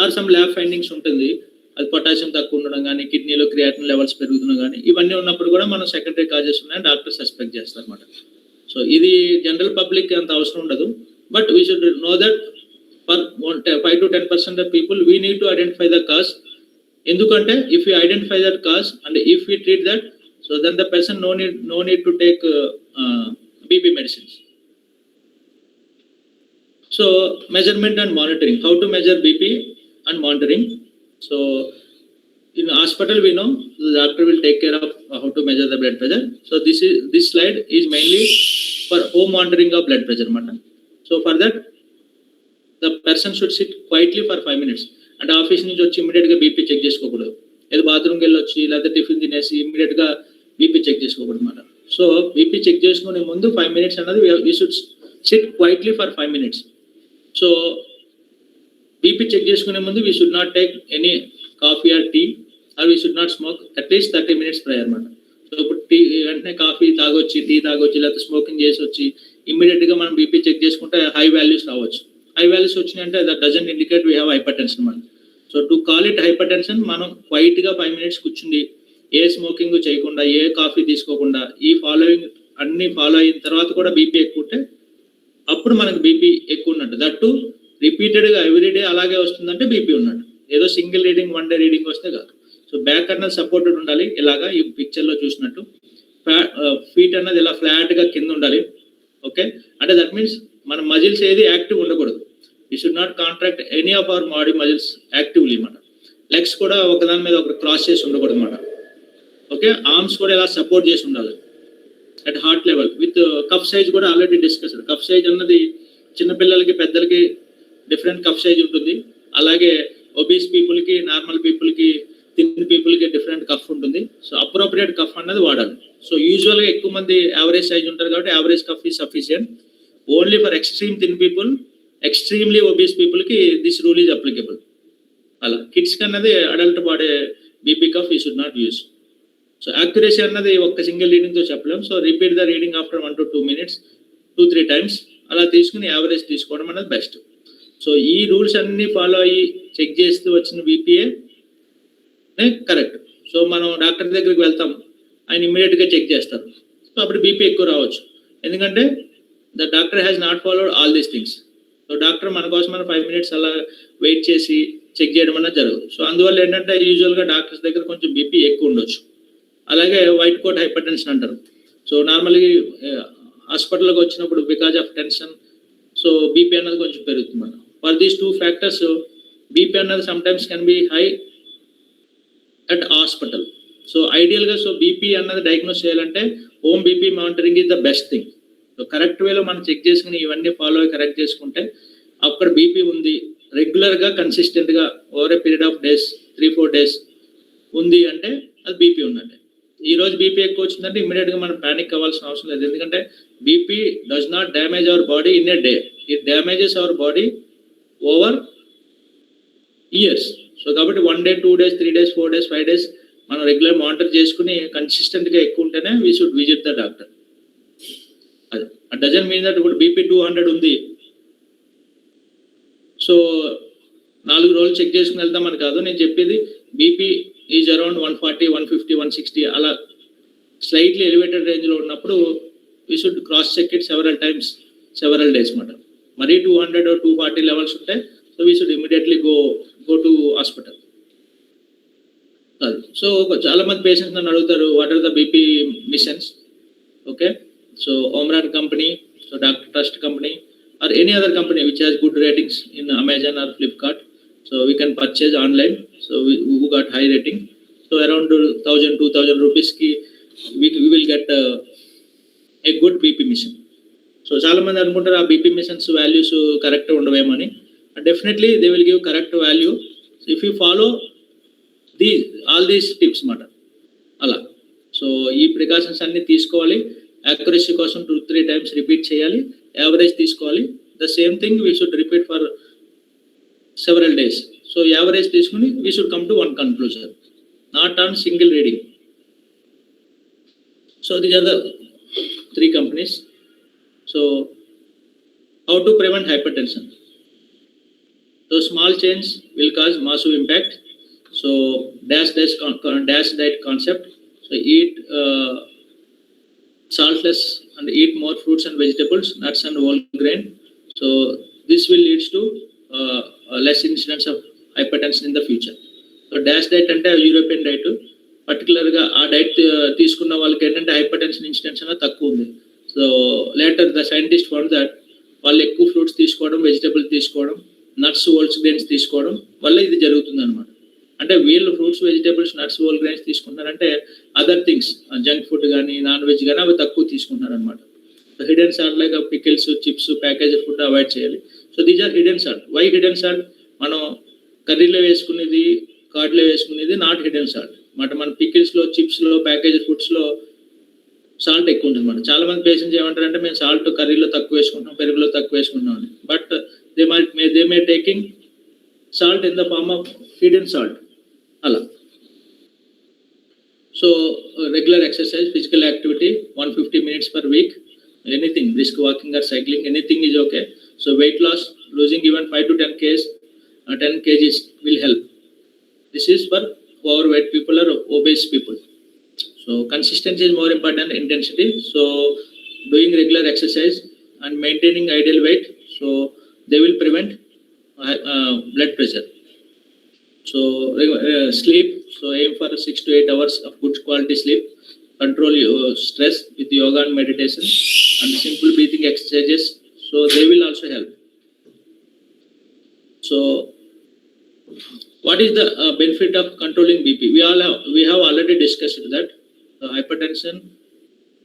B: ఆర్ సమ్ ల్యాబ్ ఫైండింగ్స్ ఉంటుంది, అది పొటాషియం తక్కువ ఉండడం కానీ, కిడ్నీలో క్రియాటిన్ లెవెల్స్ పెరుగుతున్నాం కానీ, ఇవన్నీ ఉన్నప్పుడు కూడా మనం సెకండరీ కాజెస్ ఉన్నాయని డాక్టర్ సస్పెక్ట్ చేస్తారు అనమాట. సో ఇది జనరల్ పబ్లిక్ అంత అవసరం ఉండదు, but we should know that for 5 to 10% of people we need to identify the cause. ఎందుకంటే if you identify that cause and if you treat that, so then the person no need to take BP medicines. So measurement and monitoring, how to measure BP and monitoring. So in hospital we know the doctor will take care of how to measure the blood pressure. So this slide is mainly for home monitoring of blood pressure mata. So for that the person should sit quietly for 5 minutes. And office నుంచి వచ్చి immediate గా BP check చేసుకోకూడదు. ఏదో బాత్రూమ్కి వెళ్ళి వచ్చి లేదా tiffin తినేసి ఇమీడియట్ గా బీపీ చెక్ చేసుకోకూడదు అన్నమాట. సో బీపీ చెక్ చేసుకునే ముందు 5 minutes అన్నది we should sit quietly for 5 minutes. So BP check చేసుకునే ముందు we should not take any coffee or tea or we should not smoke at least 30 minutes prior అన్నమాట. So ఇప్పుడు tea వెంటనే coffee తాగొచ్చి, tea తాగొచ్చి, లేకపోతే స్మోకింగ్ చేసి వచ్చి ఇమ్మీడియట్ గా మనం బీపీ చెక్ చేసుకుంటే హై వాల్యూస్ రావచ్చు. హై వాల్యూస్ వచ్చినాయంటే that doesn't indicate we have hypertension అన్నమాట. So to call it hyper tension, మనం క్వైట్ గా 5 minutes కూర్చుండి ఏ స్మోకింగ్ చేయకుండా, ఏ కాఫీ తీసుకోకుండా, ఈ ఫాలోయింగ్ అన్ని ఫాలో అయిన తర్వాత కూడా బీపీ ఎక్కువ ఉంటే అప్పుడు మనకు బీపీ ఎక్కువ ఉన్నట్టు. దట్టు రిపీటెడ్గా ఎవ్రీడే అలాగే వస్తుందంటే బీపీ ఉన్నట్టు. ఏదో సింగిల్ రీడింగ్, 1 day రీడింగ్ వస్తే కాదు. సో బ్యాక్ అన్నది సపోర్టెడ్ ఉండాలి, ఇలాగా ఈ పిక్చర్లో చూసినట్టు. ఫీట్ అన్నది ఇలా ఫ్లాట్గా కింద ఉండాలి. ఓకే, అంటే దట్ మీన్స్ మన మజిల్స్ ఏది యాక్టివ్ ఉండకూడదు. You should not contract any of our body muscles actively అన్నమాట. లెగ్స్ కూడా ఒకదాని మీద ఒకటి క్రాస్ చేసి ఉండకూడదు అన్నమాట. ఓకే, ఆర్మ్స్ కూడా ఇలా సపోర్ట్ చేసి ఉండాలి at heart level. With cuff size కూడా ఆల్రెడీ డిస్కస్డ్. కఫ్ సైజ్ అన్నది చిన్నపిల్లలకి, పెద్దలకి డిఫరెంట్ కఫ్ సైజ్ ఉంటుంది. అలాగే ఒబీస్ పీపుల్కి, నార్మల్ పీపుల్కి, థిన్ పీపుల్కి డిఫరెంట్ కఫ్ ఉంటుంది. సో అప్రోప్రియేట్ కఫ్ అన్నది వాడాలి. సో యూజువల్గా ఎక్కువ మంది యావరేజ్ సైజ్ ఉంటారు కాబట్టి average cuff is sufficient. Only for extreme thin people, extremely obese పీపుల్కి దిస్ రూల్ ఈజ్ అప్లికబుల్. అలా కిడ్స్కి అన్నది అడల్ట్ వాడే BP cuff you should not use. So accuracy అన్నది ఒక సింగిల్ రీడింగ్తో చెప్పలేం. So repeat the reading after 1 to 2 minutes 2-3 times అలా తీసుకుని యావరేజ్ తీసుకోవడం అనేది బెస్ట్. సో ఈ రూల్స్ అన్ని ఫాలో అయ్యి చెక్ చేస్తూ వచ్చిన బీపీఏ కరెక్ట్. సో మనం డాక్టర్ దగ్గరికి వెళ్తాం, ఆయన ఇమ్మీడియట్గా చెక్ చేస్తారు. సో అప్పుడు బీపీ ఎక్కువ రావచ్చు, ఎందుకంటే the doctor has not followed all these things. So doctor మన కోసం 5 minutes అలా వెయిట్ చేసి చెక్ చేయడం అన్నది జరగదు. సో అందువల్ల ఏంటంటే యూజువల్గా డాక్టర్స్ దగ్గర కొంచెం బీపీ ఎక్కువ ఉండొచ్చు. అలాగే వైట్ కోట్ హైపర్ టెన్షన్ అంటారు. సో నార్మల్గా హాస్పిటల్కి వచ్చినప్పుడు because of tension so BP అన్నది కొంచెం పెరుగుతుంది. ఫర్ దీస్ 2 factors బీపీ అన్నది sometimes can be high at hospital. So ఐడియల్గా సో బీపీ అన్నది డయాగ్నోస్ చేయాలంటే home BP monitoring is the best thing. So correct వేలో మనం చెక్ చేసుకుని ఇవన్నీ ఫాలో అయ్యి కరెక్ట్ చేసుకుంటే అక్కడ బీపీ ఉంది, రెగ్యులర్గా కన్సిస్టెంట్గా over a period of days 3-4 days ఉంది అంటే అది బీపీ ఉన్నట్టే. ఈ రోజు బీపీ ఎక్కువ వచ్చిందంటే ఇమీడియట్గా మనం ప్యానిక్ అవ్వాల్సిన అవసరం లేదు, ఎందుకంటే BP does not damage our body in a day. it damages our body over years. So కాబట్టి 1 day 2 days 3 days 4 days 5 days మనం రెగ్యులర్ మానిటర్ చేసుకుని కన్సిస్టెంట్గా ఎక్కువ ఉంటేనే we should visit the doctor. అది డజన్ మీన్ దట్ ఇప్పుడు BP 200 ఉంది, so 4 రోజులు చెక్ చేసుకుని వెళ్తామని కాదు. నేను చెప్పేది బీపీ ఈజ్ అరౌండ్ 140 150 160 అలా స్లైట్లీ ఎలివేటెడ్ రేంజ్లో ఉన్నప్పుడు we should cross check it several times several days మాట. మరీ 200 240 లెవెల్స్ ఉంటాయి, so we should immediately go to hospital. So చాలా మంది పేషెంట్స్ నన్ను అడుగుతారు, what are the BP machines? Okay, so Omron company, so doctor trust company or any other company which has good ratings in Amazon or Flipkart, so we can purchase online. So we got high rating, so around 1000-2000 rupees ki we will get a good BP mission. So చాలా మంది అనుకుంటారు ఆ BP machines values correct ఉండవేమని. Definitely they will give correct value if you follow all these tips మాట. అలా so ఈ precautions అన్ని తీసుకోవాలి. యాక్యురసీ కోసం 2-3 times రిపీట్ చేయాలి. యావరేజ్ తీసుకోవాలి. The same thing we should repeat for several days. So average తీసుకుని we should come to one conclusion, not on single reading. So these are the 3 companies. So how to prevent hypertension? So small change will cause massive impact. So dash diet concept. So eat saltless and eat more fruits and vegetables, nuts and whole grain. So this will lead to less incidence of hypertension in the future. So dash diet ante European diet, particular ga aa diet తీసుకున్న వాళ్ళకి ఏంటంటే hypertension incidence అనేది తక్కువ ఉంది. So later the scientist found that వాళ్ళు ఎక్కువ fruits తీసుకోవడం, vegetables తీసుకోవడం, నట్స్ హోల్స్ గ్రెయిన్స్ తీసుకోవడం వల్ల ఇది జరుగుతుంది అనమాట. అంటే వీళ్ళు fruits vegetables nuts whole grains తీసుకుంటారంటే అదర్ థింగ్స్ జంక్ ఫుడ్ కానీ నాన్ వెజ్ కానీ అవి తక్కువ తీసుకుంటున్నారు అనమాట. Hidden salt like pickles, chips, package food avoid చేయాలి. So these are hidden salt. Why hidden salt? మనం కర్రీలో వేసుకునేది, కార్డ్లో వేసుకునేది నాట్ హిడెన్ సాల్ట్ మాట. మన పికిల్స్లో, చిప్స్లో, ప్యాకేజ్ ఫుడ్స్లో సాల్ట్ ఎక్కువ ఉంటుంది అన్నమాట. చాలా మంది పేషెంట్స్ ఏమంటారంటే మేము సాల్ట్ కర్రీలో తక్కువ వేసుకుంటాం, పెరుగులో తక్కువ వేసుకుంటాం అని. But they may taking salt in the form of hidden salt అలా. So regular exercise, physical activity 150 minutes per week, anything, brisk walking or cycling, anything is okay. So weight loss, losing even 5 to 10 kgs will help. This is for overweight people or obese people. So consistency is more important than intensity. So doing regular exercise and maintaining ideal weight, so they will prevent blood pressure. So sleep, so aim for 6 to 8 hours of good quality sleep. Control your stress with yoga and meditation and simple breathing exercises, so they will also help. So what is the benefit of controlling BP? We have already discussed that hypertension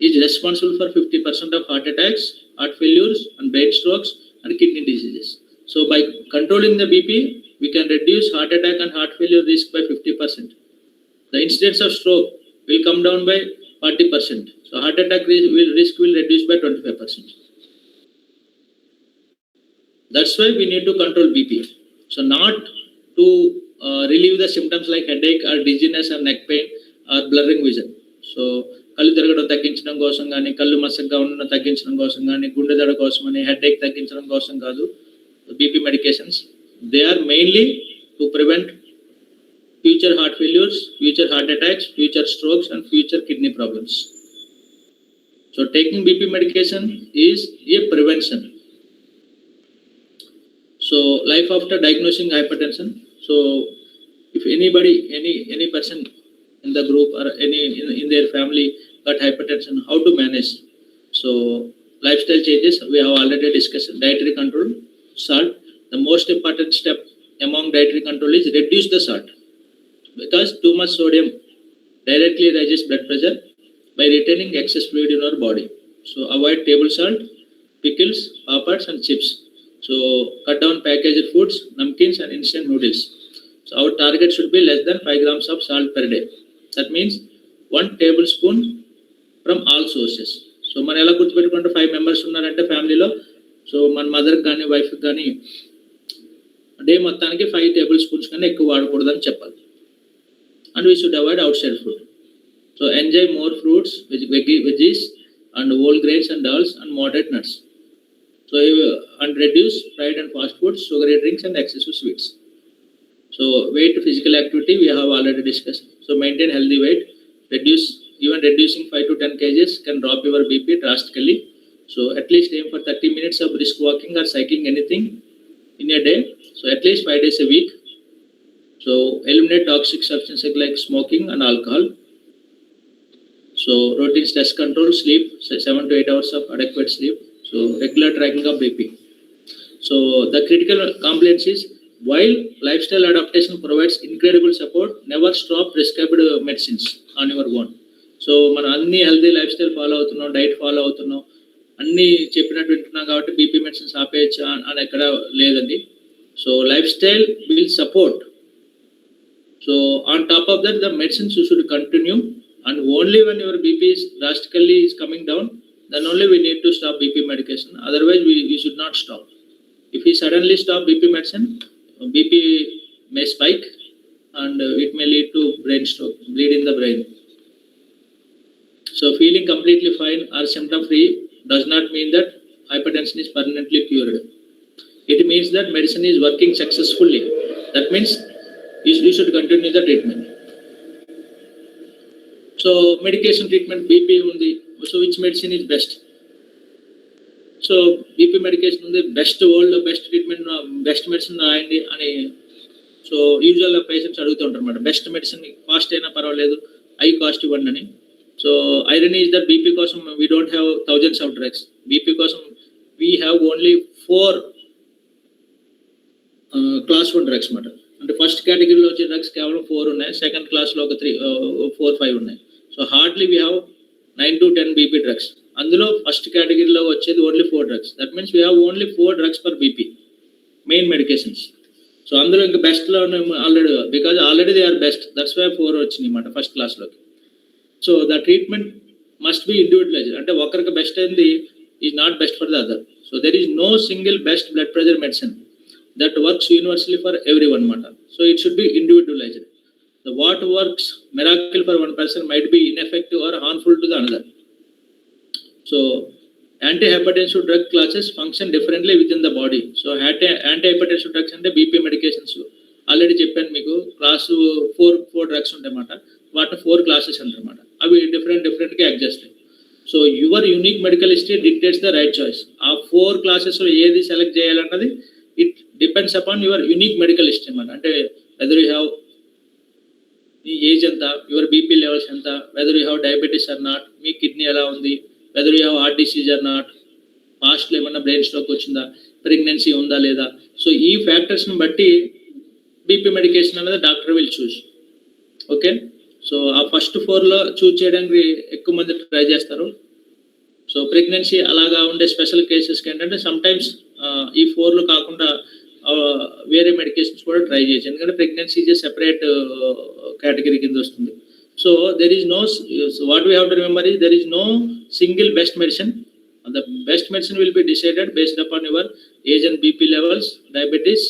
B: is responsible for 50% of heart attacks, heart failures and brain strokes and kidney diseases. So by controlling the BP, we can reduce heart attack and heart failure risk by 50%. The incidence of stroke will come down by 40%. So heart attack risk will reduce by 25%. That's why we need to control BP. So not to relieve the symptoms like headache or dizziness or neck pain or blurring vision. So కళ్ళు తిరగడం తగ్గించడం కోసం కానీ, కళ్ళు మసగ్గా ఉండడం తగ్గించడం కోసం కానీ, గుండె దడ కోసం అని, హెడేక్ తగ్గించడం కోసం కాదు. BP medications, they are mainly to prevent future heart failures, future heart attacks, future strokes and future kidney problems. So taking BP medication is a prevention. So life after diagnosing hypertension. So if anybody, any person in the group or any in their family got hypertension, how to manage? So lifestyle changes, we have already discussed. Dietary control, salt. The most important step among dietary control is reduce the salt, because too much sodium directly raises blood pressure by retaining excess fluid in our body. So avoid table salt, pickles, papads and chips. So cut down packaged foods, namkins and instant noodles. So our target should be less than 5 grams of salt per day. That means 1 tablespoon from all sources. So మన ఎలా గుర్తుపెట్టుకుంటే 5 members ఉన్నారంటే ఫ్యామిలీలో, so మన మదర్కి కానీ వైఫ్కి కానీ డే మొత్తానికి 5 టేబుల్ స్పూన్స్ కన్నా ఎక్కువ వాడకూడదని చెప్పాలి. And we should avoid outside food. So enjoy more fruits, veggies and whole grains and dals and moderate nuts. So and reduce fried and fast foods, sugary drinks and excessive sweets. So weight, physical activity we have already discussed. So maintain healthy weight, reducing 5 to 10 kgs can drop your BP drastically. So at least aim for 30 minutes of brisk walking or cycling, anything in a day. So at least 5 days a week. So eliminate toxic substances like smoking and alcohol. So routine stress control, sleep 7 to 8 hours of adequate sleep. So regular tracking of BP. So the critical complaints is, while lifestyle adaptation provides incredible support, never stop prescribed medicines on your own. So మనం అన్ని healthy life style follow అవుతున్నాం, diet follow అవుతున్నాం, అన్ని చెప్పినట్టు వింటున్నాం కాబట్టి BP medicines ఆపేయచ్చు అని ఎక్కడ లేదండి. So life style will support. So on top of that the medicines you should continue, and only when your BP is drastically is coming down, then only we need to stop BP medication. Otherwise we should not stop. If we suddenly stop BP medicine, BP may spike and it may lead to brain stroke, bleed in the brain. So feeling completely fine or symptom free does not mean that hypertension is permanently cured. It means that medicine is working successfully. That means you should continue the treatment. So medication treatment, BP undi, so which medicine is best? So BP medication undi, best world, best treatment, best medicine ayindi ani. So యూజువల్గా patients అడుగుతూ ఉంటారు అన్నమాట, best medicine cost అయినా పర్వాలేదు, high cost ఇవ్వండి అని. So iron is that BP కోసం we don't have thousands of drugs. BP కోసం we have only 4 class 1 drugs అన్నమాట. అంటే ఫస్ట్ కేటగిరీలో వచ్చే డ్రగ్స్ కేవలం 4 ఉన్నాయి, సెకండ్ క్లాస్లో ఒక 4-5 ఉన్నాయి. So hardly we have 9 to 10 BP drugs. అందులో ఫస్ట్ కేటగిరీలో వచ్చేది only 4 drugs. That means we have only 4 drugs for BP, main medications. So అందులో ఇంకా బెస్ట్లో already, because already they are best, that's why 4 వచ్చినాయి అన్నమాట ఫస్ట్ క్లాస్లోకి. So the treatment must be individualized. అంటే ఒకరికి బెస్ట్ అయింది is not best for the other. So there is no single best blood pressure medicine that works universally for everyone అన్నమాట. So it should be individualized. The what works miracle for one person might be ineffective or harmful to the another. So antihypertensive drug classes function differently within the body. So antihypertensive drugs అంటే BP medications already చెప్పాను మీకు, class 4 drugs ఉంటాయన్నమాట. వాటిని 4 classes అంటారన్నమాట. అవి డిఫరెంట్గా act చేస్తాయి. So your unique medical history dictates the right choice. ఆ 4 క్లాసెస్లో ఏది సెలెక్ట్ చేయాలన్నది it depends upon your unique medical history అన్నమాట. అంటే whether you have me age ఎంత, యువర్ బీపీ లెవెల్స్ ఎంత, whether you have diabetes or not, me kidney ఎలా ఉంది, whether you have heart disease are not, పాస్ట్లో ఏమన్నా brain stroke వచ్చిందా, pregnancy ఉందా లేదా. సో ఈ ఫ్యాక్టర్స్ని బట్టి బీపీ మెడికేషన్ అనేది doctor will choose. Okay, so ఆ ఫస్ట్ 4లో చూస్ చేయడానికి ఎక్కువ మంది ట్రై చేస్తారు. సో ప్రెగ్నెన్సీ అలాగా ఉండే స్పెషల్ కేసెస్కి ఏంటంటే సమ్టైమ్స్ ఈ 4లో కాకుండా వేరే మెడికేషన్స్ కూడా ట్రై చేయొచ్చు, ఎందుకంటే ప్రెగ్నెన్సీ ఈజ్ సెపరేట్ కేటగిరీ కింద వస్తుంది. So there is no, what we have to remember is there is no single best medicine. The best medicine will be decided based upon your age and BP levels, diabetes,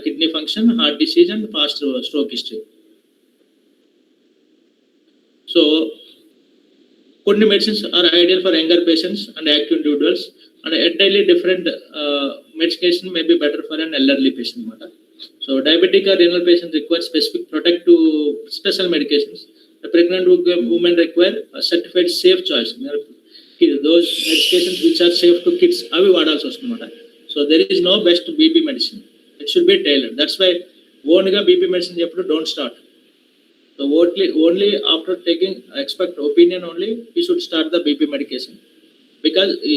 B: kidney function, heart disease and past stroke history. So కొన్ని medicines are ideal for younger patients and active individuals, and entirely different medication may be better for an elderly patient matter. So diabetic or renal patients require specific protective special medications. The pregnant women require a certified safe choice. Those medications which are safe to kids avi vaadalsi vastundannamata. So there is no best BP medicine, it should be tailored. That's why own ga BP medicine cheppudu don't start. So only after taking expert opinion only you should start the BP medication, because he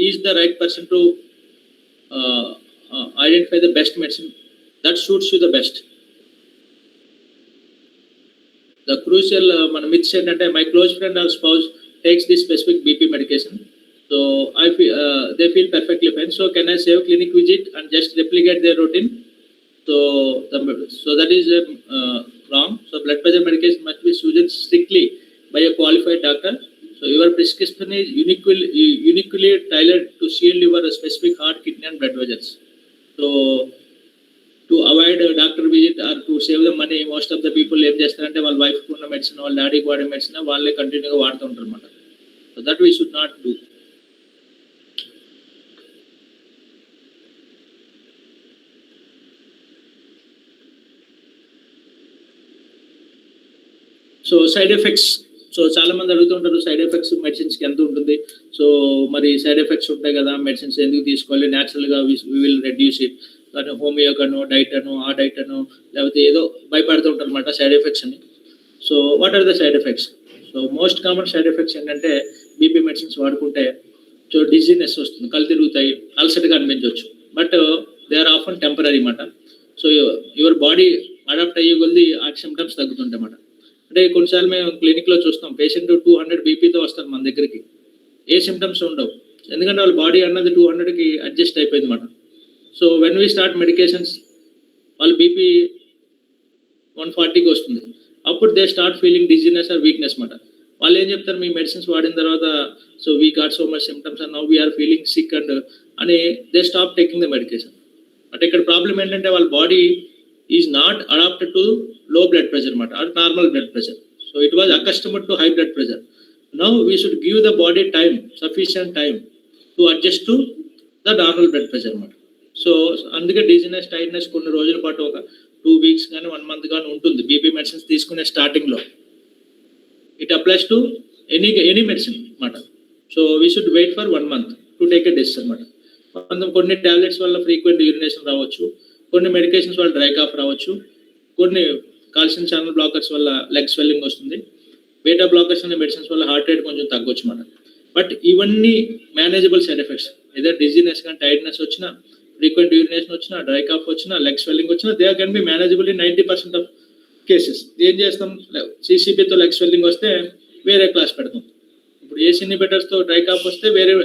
B: is the right person to identify the best medicine that suits you the best. The crucial myths ఏంటంటే my close friend or spouse takes this specific BP medication, so they feel perfectly fine, so can I save clinic visit and just replicate their routine? So that is wrong. So blood pressure medication must be chosen strictly by a qualified doctor So your prescription is uniquely tailored to shield your specific heart, kidney and blood vessels. So to avoid a doctor visit or to save the money, most of the people ఏం చేస్తారంటే వాళ్ళ వైఫ్కి ఉన్న medicine, వాళ్ళ డాడీకి వాడే medicine వాళ్ళే కంటిన్యూగా వాడుతూ ఉంటారు అనమాట. So that we should not do. So side effects, so చాలా మంది అడుగుతుంటారు సైడ్ ఎఫెక్ట్స్ మెడిసిన్స్కి ఎంత ఉంటుంది, సో మరి సైడ్ ఎఫెక్ట్స్ ఉంటాయి కదా మెడిసిన్స్ ఎందుకు తీసుకోవాలి, న్యాచురల్గా వి విల్ రెడ్యూస్ ఇట్, కానీ హోమియో కను డైట్ అను ఆ డైట్ అను లేకపోతే ఏదో భయపడుతూ ఉంటారు అనమాట సైడ్ ఎఫెక్ట్స్ అని. So what are the side effects? So most common side effects ఏంటంటే బీపీ మెడిసిన్స్ వాడుకుంటే సో డిజీనెస్ వస్తుంది, కళ్ళు తిరుగుతాయి, అలసటగా అనిపించవచ్చు, but they are often temporary అన్నమాట. సో యువర్ బాడీ అడాప్ట్ అయ్యే కొద్ది ఆ సిమ్టమ్స్ తగ్గుతుంటాయి అన్నమాట. అంటే కొన్నిసార్లు మేము క్లినిక్లో చూస్తాం పేషెంట్ 200 బీపీతో వస్తారు మన దగ్గరికి, ఏ సిమ్టమ్స్ ఉండవు, ఎందుకంటే వాళ్ళ బాడీ అన్నది 200కి అడ్జస్ట్ అయిపోయింది అన్నమాట. So when we start medications వాళ్ళ బీపీ 140కి వస్తుంది, అప్పుడు they start feeling dizziness or weakness అన్నమాట. వాళ్ళు ఏం చెప్తారు, మీ మెడిసిన్స్ వాడిన తర్వాత so we got so much symptoms and now we are feeling sick and అని they stop taking the medication. అంటే ఇక్కడ ప్రాబ్లం ఏంటంటే వాళ్ళ body is not adapted to low blood pressure or normal blood pressure. So it was accustomed to high blood pressure. Now we should give the body time, sufficient time to adjust to the normal blood pressure. So అందుకే dizziness tightness కొన్ని రోజుల పాటు ఒక 2 weeks కానీ 1 month కానీ ఉంటుంది BP medicines తీసుకునే స్టార్టింగ్లో. It applies to any medicine అన్నమాట. So we should wait for 1 month to take a decision అన్నమాట. కొన్ని టాబ్లెట్స్ వల్ల ఫ్రీక్వెంట్ యూరినేషన్ రావచ్చు, కొన్ని మెడికేషన్స్ వల్ల డ్రై కాఫ్ రావచ్చు, కొన్ని కాల్షియం ఛానల్ బ్లాకర్స్ వల్ల లెగ్ స్వెల్లింగ్ వస్తుంది, బీటా బ్లాకర్స్ అనే మెడిసిన్స్ వల్ల హార్ట్ రేట్ కొంచెం తగ్గొచ్చు అన్నమాట. బట్ ఇవన్నీ మేనేజబుల్ సైడ్ ఎఫెక్ట్స్. ఏదో డిజీనెస్ కానీ టైర్డ్నెస్ వచ్చినా, ఫ్రీక్వెంట్ యూరినేషన్ వచ్చినా, డ్రై కాఫ్ వచ్చినా, లెగ్ స్వెల్లింగ్ వచ్చినా they can be manageable in 90% of cases. ఏం చేస్తాం, సిసిబితో లెగ్ స్వెల్లింగ్ వస్తే వేరే క్లాస్ పెడతాం. ఇప్పుడు ఏసీ ఇన్హిబిటర్స్తో డ్రై కాఫ్ వస్తే వేరే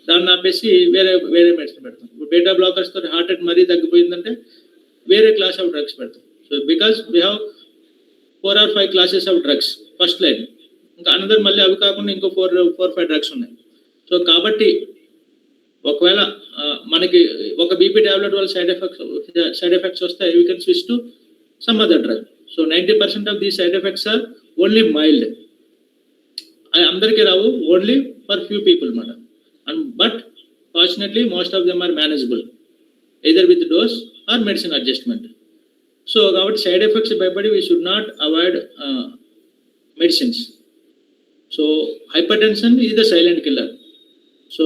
B: దాన్ని ఆపేసి వేరే మెడిసిన్ పెడతాం. ఇప్పుడు బీటా బ్లాకర్స్తో హార్ట్ రేట్ మరీ తగ్గిపోయిందంటే వేరే క్లాస్ ఆఫ్ డ్రగ్స్ పెడతాం. So because we have 4 or 5 classes of drugs first line, ఇంకా అనదర్ మళ్ళీ అవి కాకుండా ఇంకో 4-5 డ్రగ్స్ ఉన్నాయి. సో కాబట్టి ఒకవేళ మనకి ఒక బీపీ టాబ్లెట్ వల్ల సైడ్ ఎఫెక్ట్స్ వస్తాయి, we can switch to some other drug. So 90% of the side effects are only mild, అది అందరికీ రావు, ఓన్లీ ఫర్ ఫ్యూ పీపుల్ అన్నమాట. And but fortunately most of them are manageable either with dose or medicine adjustment. So కాబట్టి side effects భయపడి we should not avoid medicines. So hypertension is the silent killer. So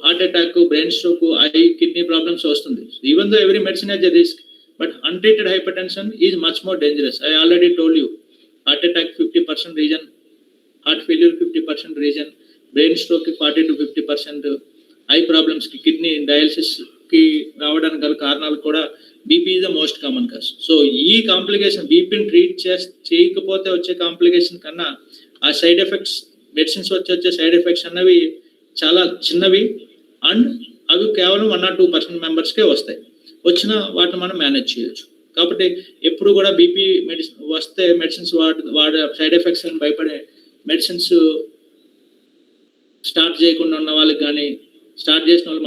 B: heart attack, brain stroke, I kidney problems వస్తుంది. Even though every medicine has a risk, but untreated hypertension is much more dangerous. I already told you, heart attack 50% reason, heart failure 50% reason, brain స్ట్రోక్కి 40 to 50%, eye ప్రాబ్లమ్స్కి, kidney డయాలసిస్కి రావడానికి గల కారణాలు కూడా BP is the most common cause. So ఈ complication బీపీని treat చేయకపోతే వచ్చే కాంప్లికేషన్ కన్నా ఆ సైడ్ ఎఫెక్ట్స్ మెడిసిన్స్ వచ్చే సైడ్ ఎఫెక్ట్స్ అన్నవి చాలా చిన్నవి, అండ్ అవి కేవలం 1 or 2% మెంబర్స్కే వస్తాయి. వచ్చిన వాటిని మనం మేనేజ్ చేయొచ్చు. కాబట్టి ఎప్పుడు కూడా బీపీ మెడిసిన్ వస్తే మెడిసిన్స్ వాడే సైడ్ ఎఫెక్ట్స్ అని భయపడే మెడిసిన్స్ స్టార్ట్ చేయకుండా ఉన్న వాళ్ళకి కానీ, స్టార్ట్ చేసిన వాళ్ళు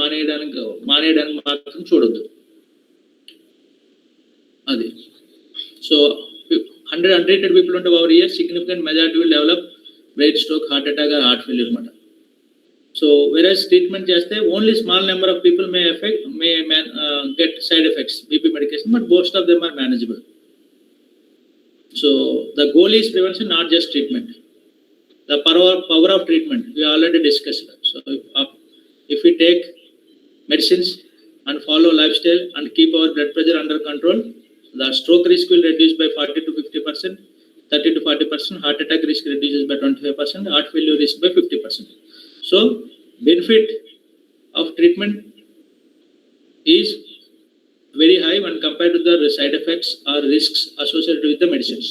B: మానేయడానికి మాత్రం చూడొద్దు. అది సో 100 అన్ట్రీటెడ్ పీపుల్ ఉంటే over year significant majority will develop brain stroke, heart attack, heart failure అన్నమాట. సో వెరస్ ట్రీట్మెంట్ చేస్తే only small number of people may get side effects BP medication, but most of them are manageable. So the goal is prevention, not just treatment. The power of treatment we already discussed. So if we take medicines and follow lifestyle and keep our blood pressure under control, the stroke risk will reduce by 40 to 50%, 30 to 40%, heart attack risk reduces by 25%, heart failure risk by 50%. So benefit of treatment is very high when compared to the side effects or risks associated with the medicines.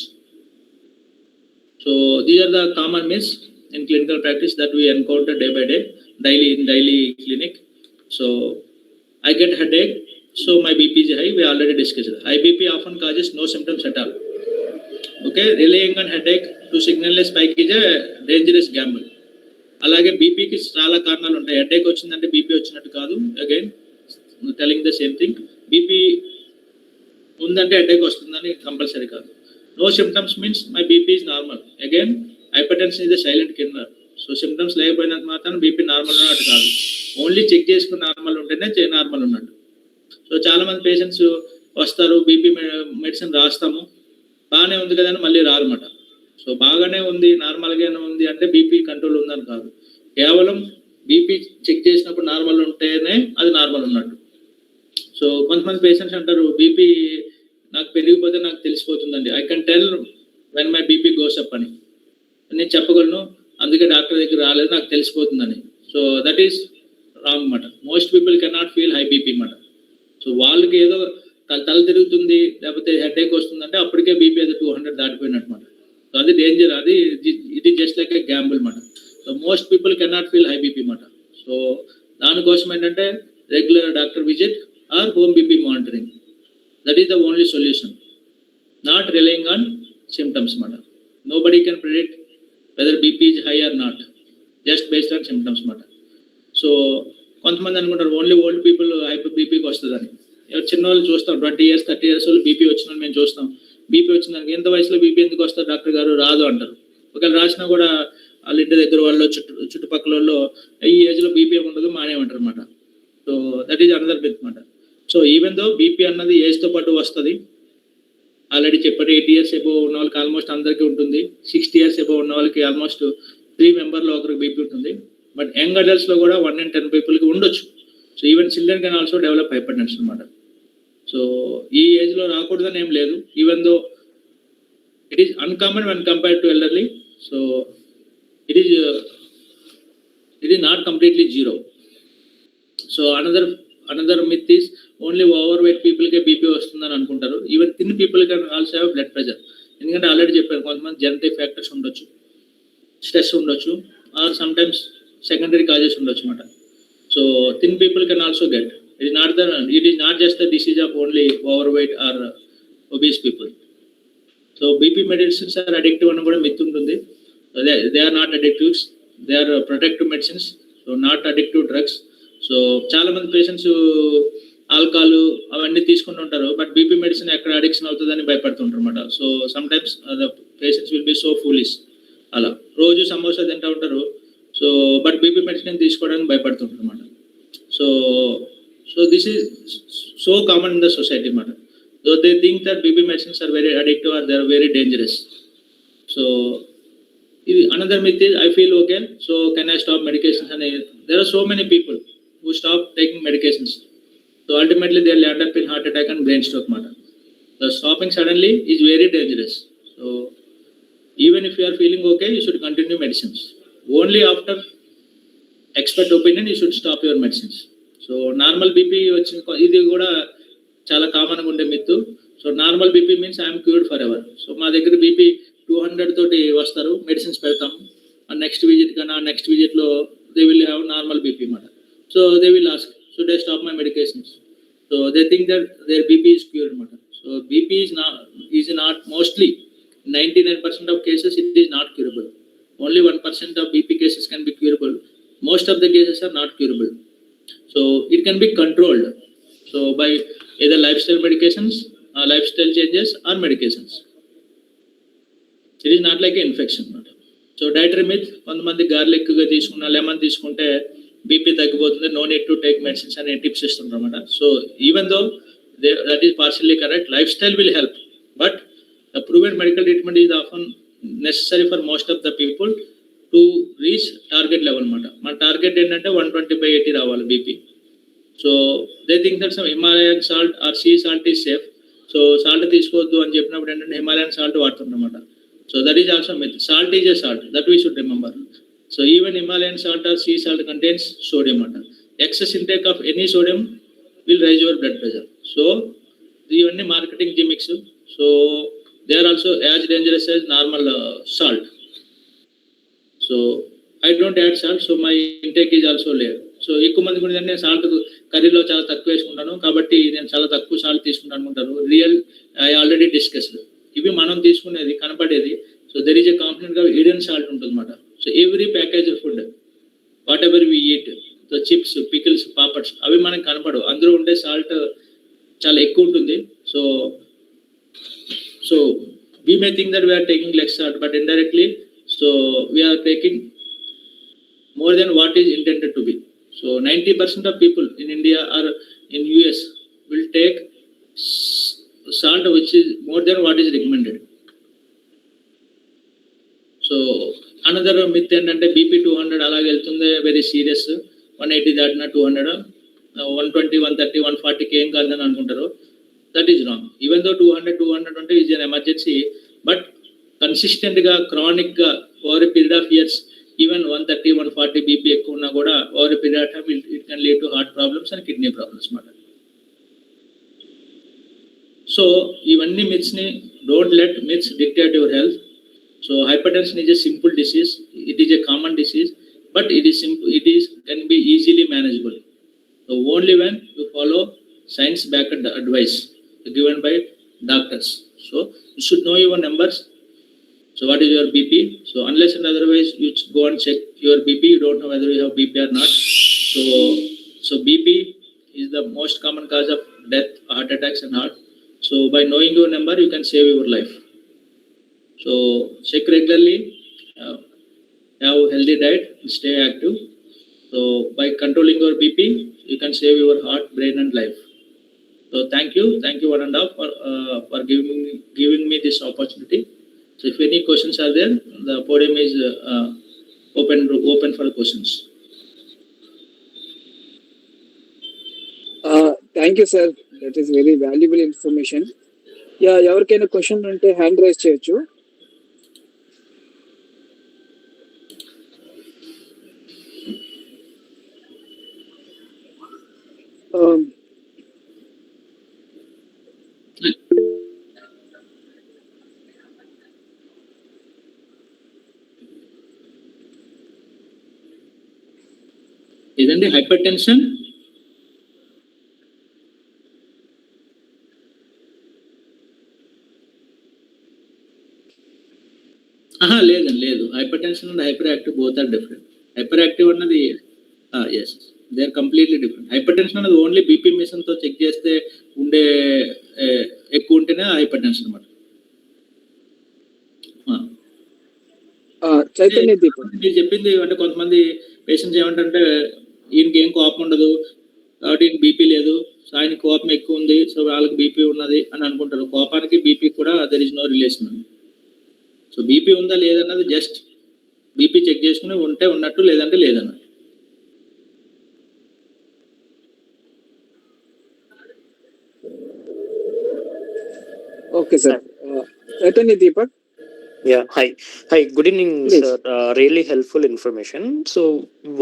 B: So these are the common myths in clinical practice that we encounter day by day, daily clinic. So I get headache, so my BP is high. We already discussed. High BP often causes no symptoms at all. Okay, relying on headache to signal a spike is a dangerous gamble. అలాగే బీపీకి చాలా కారణాలు ఉంటాయి. Headache వచ్చిందంటే BP వచ్చినట్టు కాదు. Again telling the same thing. BP ఉందంటే headache వస్తుందని compulsory కాదు. No symptoms means my BP is normal. Again hypertension is the silent killer. So symptoms లేకపోయినంత మాత్రం బీపీ నార్మల్ ఉన్నట్టు కాదు. ఓన్లీ చెక్ చేసుకుని నార్మల్ ఉంటేనే నార్మల్ ఉన్నట్టు. సో చాలా మంది పేషెంట్స్ వస్తారు, బీపీ మెడిసిన్ రాస్తాము, బాగానే ఉంది కదా అని మళ్ళీ రారన్నమాట. సో బాగానే ఉంది, నార్మల్గానే ఉంది అంటే బీపీ కంట్రోల్ ఉందని కాదు. కేవలం బీపీ చెక్ చేసినప్పుడు నార్మల్ ఉంటేనే అది నార్మల్ ఉన్నట్టు. సో కొంతమంది పేషెంట్స్ అంటారు, బీపీ నాకు పెరిగిపోతే నాకు తెలిసిపోతుందండి, I can tell when my BP goes up అని నేను చెప్పగలను, అందుకే డాక్టర్ దగ్గర రాలేదు, నాకు తెలిసిపోతుందని. సో దట్ ఈస్ రాంగ్ అన్నమాట. Most people can not feel high BP అన్నమాట. సో వాళ్ళకి ఏదో తల తిరుగుతుంది లేకపోతే హెడేక్ వస్తుందంటే అప్పటికే బీపీ అది 200 దాటిపోయినట్టు అన్నమాట. సో అది డేంజర్, అది ఇది జస్ట్ లైక్ ఏ గ్యాంబుల్ అన్నమాట. So most people can not feel high BP అన్నమాట. సో దానికోసం ఏంటంటే regular doctor visit or home BP monitoring, that is the only solution. Not relying on symptoms అన్నమాట. Nobody can predict whether BP is high or not, just based on symptoms అన్నమాట. So కొంతమంది అనుకుంటారు only old people hyper బీపీకి వస్తుందని. చిన్న వాళ్ళు చూస్తాం, 20 years 30 years వాళ్ళు బీపీ వచ్చిన మేము చూస్తాం. బీపీ వచ్చిందానికి ఎంత వయసులో బీపీ ఎందుకు వస్తారు డాక్టర్ గారు, రాదు అంటారు. ఒకవేళ రాసినా కూడా వాళ్ళ ఇంటి దగ్గర వాళ్ళు చుట్టుపక్కల వాళ్ళు ఈ ఏజ్ లో బీపీ ఉండదు మానేమంటారు అనమాట. So that is another bit అనమాట. సో ఈవెన్ దో బీపీ అన్నది ఏజ్ తో పాటు వస్తుంది. ఆల్రెడీ చెప్పారు 80 years ఎబో ఉన్న వాళ్ళకి ఆల్మోస్ట్ అందరికీ ఉంటుంది. 60 years ఎబో ఉన్న వాళ్ళకి ఆల్మోస్ట్ 3 members ఒకరికి బీపీ ఉంటుంది. బట్ యంగ్ అడల్ట్స్ లో కూడా 1 in 10 people కి ఉండొచ్చు. So even children can also develop hypertension అనమాట. సో ఈ ఏజ్ లో రాకూడదని ఏం లేదు, even though it is uncommon when compare to elderly. So it is not completely zero. So another myth is only overweight పీపుల్కే BP వస్తుందని అనుకుంటారు. Even thin people can also have blood pressure. ఎందుకంటే already చెప్పారు, కొంతమంది genetic factors ఉండొచ్చు, stress ఉండొచ్చు, or sometimes secondary causes ఉండొచ్చు అన్నమాట. So thin people can also get. It is not just the disease of only overweight or obese people. So BP medicines are addictive అని కూడా myth ఉంటుంది. They are not addictives, they are protective medicines, so not addictive drugs. So చాలా మంది patients alcohol అవన్నీ తీసుకుంటూ ఉంటారు, but BP medicine ఎక్కడ addiction అవుతుందని భయపడుతుంటారు అనమాట. So some times the patients will be so foolish. అలా రోజు సమోసా తింటూ ఉంటారు, సో బట్ బీపీ మెడిసిన్ తీసుకోవడానికి భయపడుతుంటారు అనమాట. So this is so common in the society matter. So they think that BP medicines are very addictive or they are very dangerous. So another myth is I feel okay, so can I stop medications? And there are so many people who stop taking medications. So ultimately they will end up in heart attack and brain stroke matter. So stopping suddenly is very dangerous. So even if you are feeling okay, you should continue medicines. Only after expert opinion you should stop your medicines. So normal BP వచ్చిన ఇది కూడా చాలా కామన్గా ఉండే myth. So normal BP means I'm cured forever. So మా దగ్గర BP 200 తోటి వస్తారు, మెడిసిన్స్ పెడతాము, నెక్స్ట్ విజిట్ కన్నా నెక్స్ట్ విజిట్లో they will have normal BP అన్నమాట. So they will ask should I stop my medications. So they think that their BP is cured అన్నమాట. So BP is not mostly 99% of cases it is not curable. Only 1% of BP cases can be curable. Most of the cases are not curable. So it can be controlled, so by either lifestyle medications, lifestyle changes or medications. It is not like an infection. So dietary myth, కొంతమంది garlic గా తీసుకున్న lemon తీసుకుంటే BP తగ్గిపోతుంది, no need to take medicines అనే tips ఇస్తుంటారు అన్నమాట. So even though that is partially correct, lifestyle will help, but the proven medical treatment is often necessary for most of the people to reach target level అనమాట. మన target ఏంటంటే 120/80 రావాలి BP. So they think that some Himalayan salt or sea salt is safe. So salt తీసుకోవద్దు అని చెప్పినప్పుడు ఏంటంటే Himalayan salt వాడుతుంటారన్నమాట. So that is also myth. Salt is a salt, that we should remember. So even Himalayan salt or sea salt contains sodium అన్నమాట. Excess intake of any sodium will raise your blood pressure. So ఇవన్నీ marketing gimmicks. So they are also as dangerous as normal salt. So I don't add salt, so my intake is also lower. So ఎక్కువ మంది కూడా నేను salt కర్రీలో చాలా తక్కువ వేసుకుంటాను కాబట్టి నేను చాలా తక్కువ సాల్ట్ తీసుకుంటాను అనుకుంటారు. Real I already discussed. ఇవి మనం తీసుకునేది కనపడేది. So there is a component గా హిడెన్ సాల్ట్ ఉంటుంది అన్నమాట. So every package food whatever we eat, chips, pickles, papads అవి మనకు కనపడవు, అందులో ఉండే సాల్ట్ చాలా ఎక్కువ ఉంటుంది. So so we may think that we are taking less salt, but indirectly so we are taking more than what is intended to be. So 90% of people in India or in US will take salt which is more than what is recommended. So another myth ఏంటంటే BP 200 అలాగే వెళ్తుంది, very serious, 180 దాటిన 200, 120, 130, 140 ఏం కాదని అనుకుంటారు. That is wrong. Even though 200 ఉంటే is an emergency, but consistent గా chronic గా over a period of years, even 130, 140 BP ఎక్కువ ఉన్నా కూడా over a period of time it can lead to heart problems and kidney problems మాట. So ఇవన్నీ myths ని, don't let myths dictate your health. So hypertension is a simple disease, it is a common disease, but it is simple, can be easily manageable. So only when you follow science backed advice given by doctors. So you should know your numbers. So what is your BP? So unless and otherwise you go and check your BP, you don't know whether you have BP or not. So BP is the most common cause of death, heart attacks and heart. So by knowing your number, you can save your life. So check regularly, have healthy diet, stay active. So by controlling your BP, you can save your heart, brain and life. So thank you one and half for giving me this opportunity. So if any questions are there, the podium is open for questions.
A: Thank you, sir. That is very valuable information. Yeah, ఎవరికైనా question ఉంటే hand raise చేయొచ్చు.
B: ఇదండి hypertension. లేదండి, లేదు. Hypertension and hyperactive both are different. Hyperactive అన్నది yes, they are completely different. Hypertension అనేది only BP machine తో check చేస్తే ఉండే ఎక్కువ ఉంటేనే హైపర్ టెన్షన్ అన్నమాట.
A: చైతన్య దీపం
B: మీరు చెప్పింది అంటే కొంతమంది పేషెంట్స్ ఏమంటే ఈయనకి ఏం కోపం ఉండదు కాబట్టి ఈయన బీపీ లేదు, సో ఆయన కోపం ఎక్కువ ఉంది, సో వాళ్ళకి బీపీ ఉన్నది అని అనుకుంటారు. కోపానికి బీపీ కూడా దర్ ఇస్ నో రిలేషన్ అండి. సో బీపీ ఉందా లేదన్నది జస్ట్ బీపీ చెక్ చేసుకుని ఉంటే ఉన్నట్టు, లేదంటే లేదన్నట్టు.
A: Okay sir. Chaitanya Deepak.
C: Yeah, hi, good evening,
A: Please.
C: sir. Really helpful information. So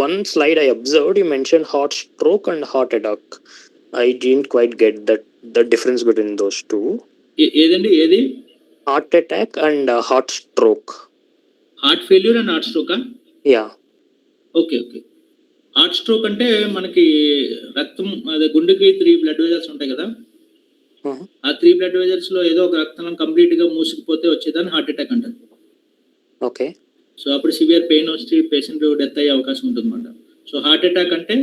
C: one slide I observed, you mentioned heart stroke and heart attack. I didn't quite get the difference between those two.
B: ఏదండి ఏది?
C: Heart attack and heart stroke.
B: Heart failure and heart స్ట్రోకా?
C: Yeah.
B: Okay. Heart stroke అంటే మనకి రక్తం అదే గుండెకి 3 blood vessels ఉంటాయి కదా, ఆ 3 బ్లడ్ వెజల్స్ లో ఏదో ఒక రక్తం కంప్లీట్ గా మూసుకుపోతే వచ్చేదాన్ని హార్ట్ అటాక్ అంటారు.
C: ఓకే.
B: సో అప్పుడు సివియర్ పెయిన్ వచ్చి పేషెంట్ డెత్ అయ్యే అవకాశం ఉంటుంది అన్నమాట. సో హార్ట్ అటాక్ అంటే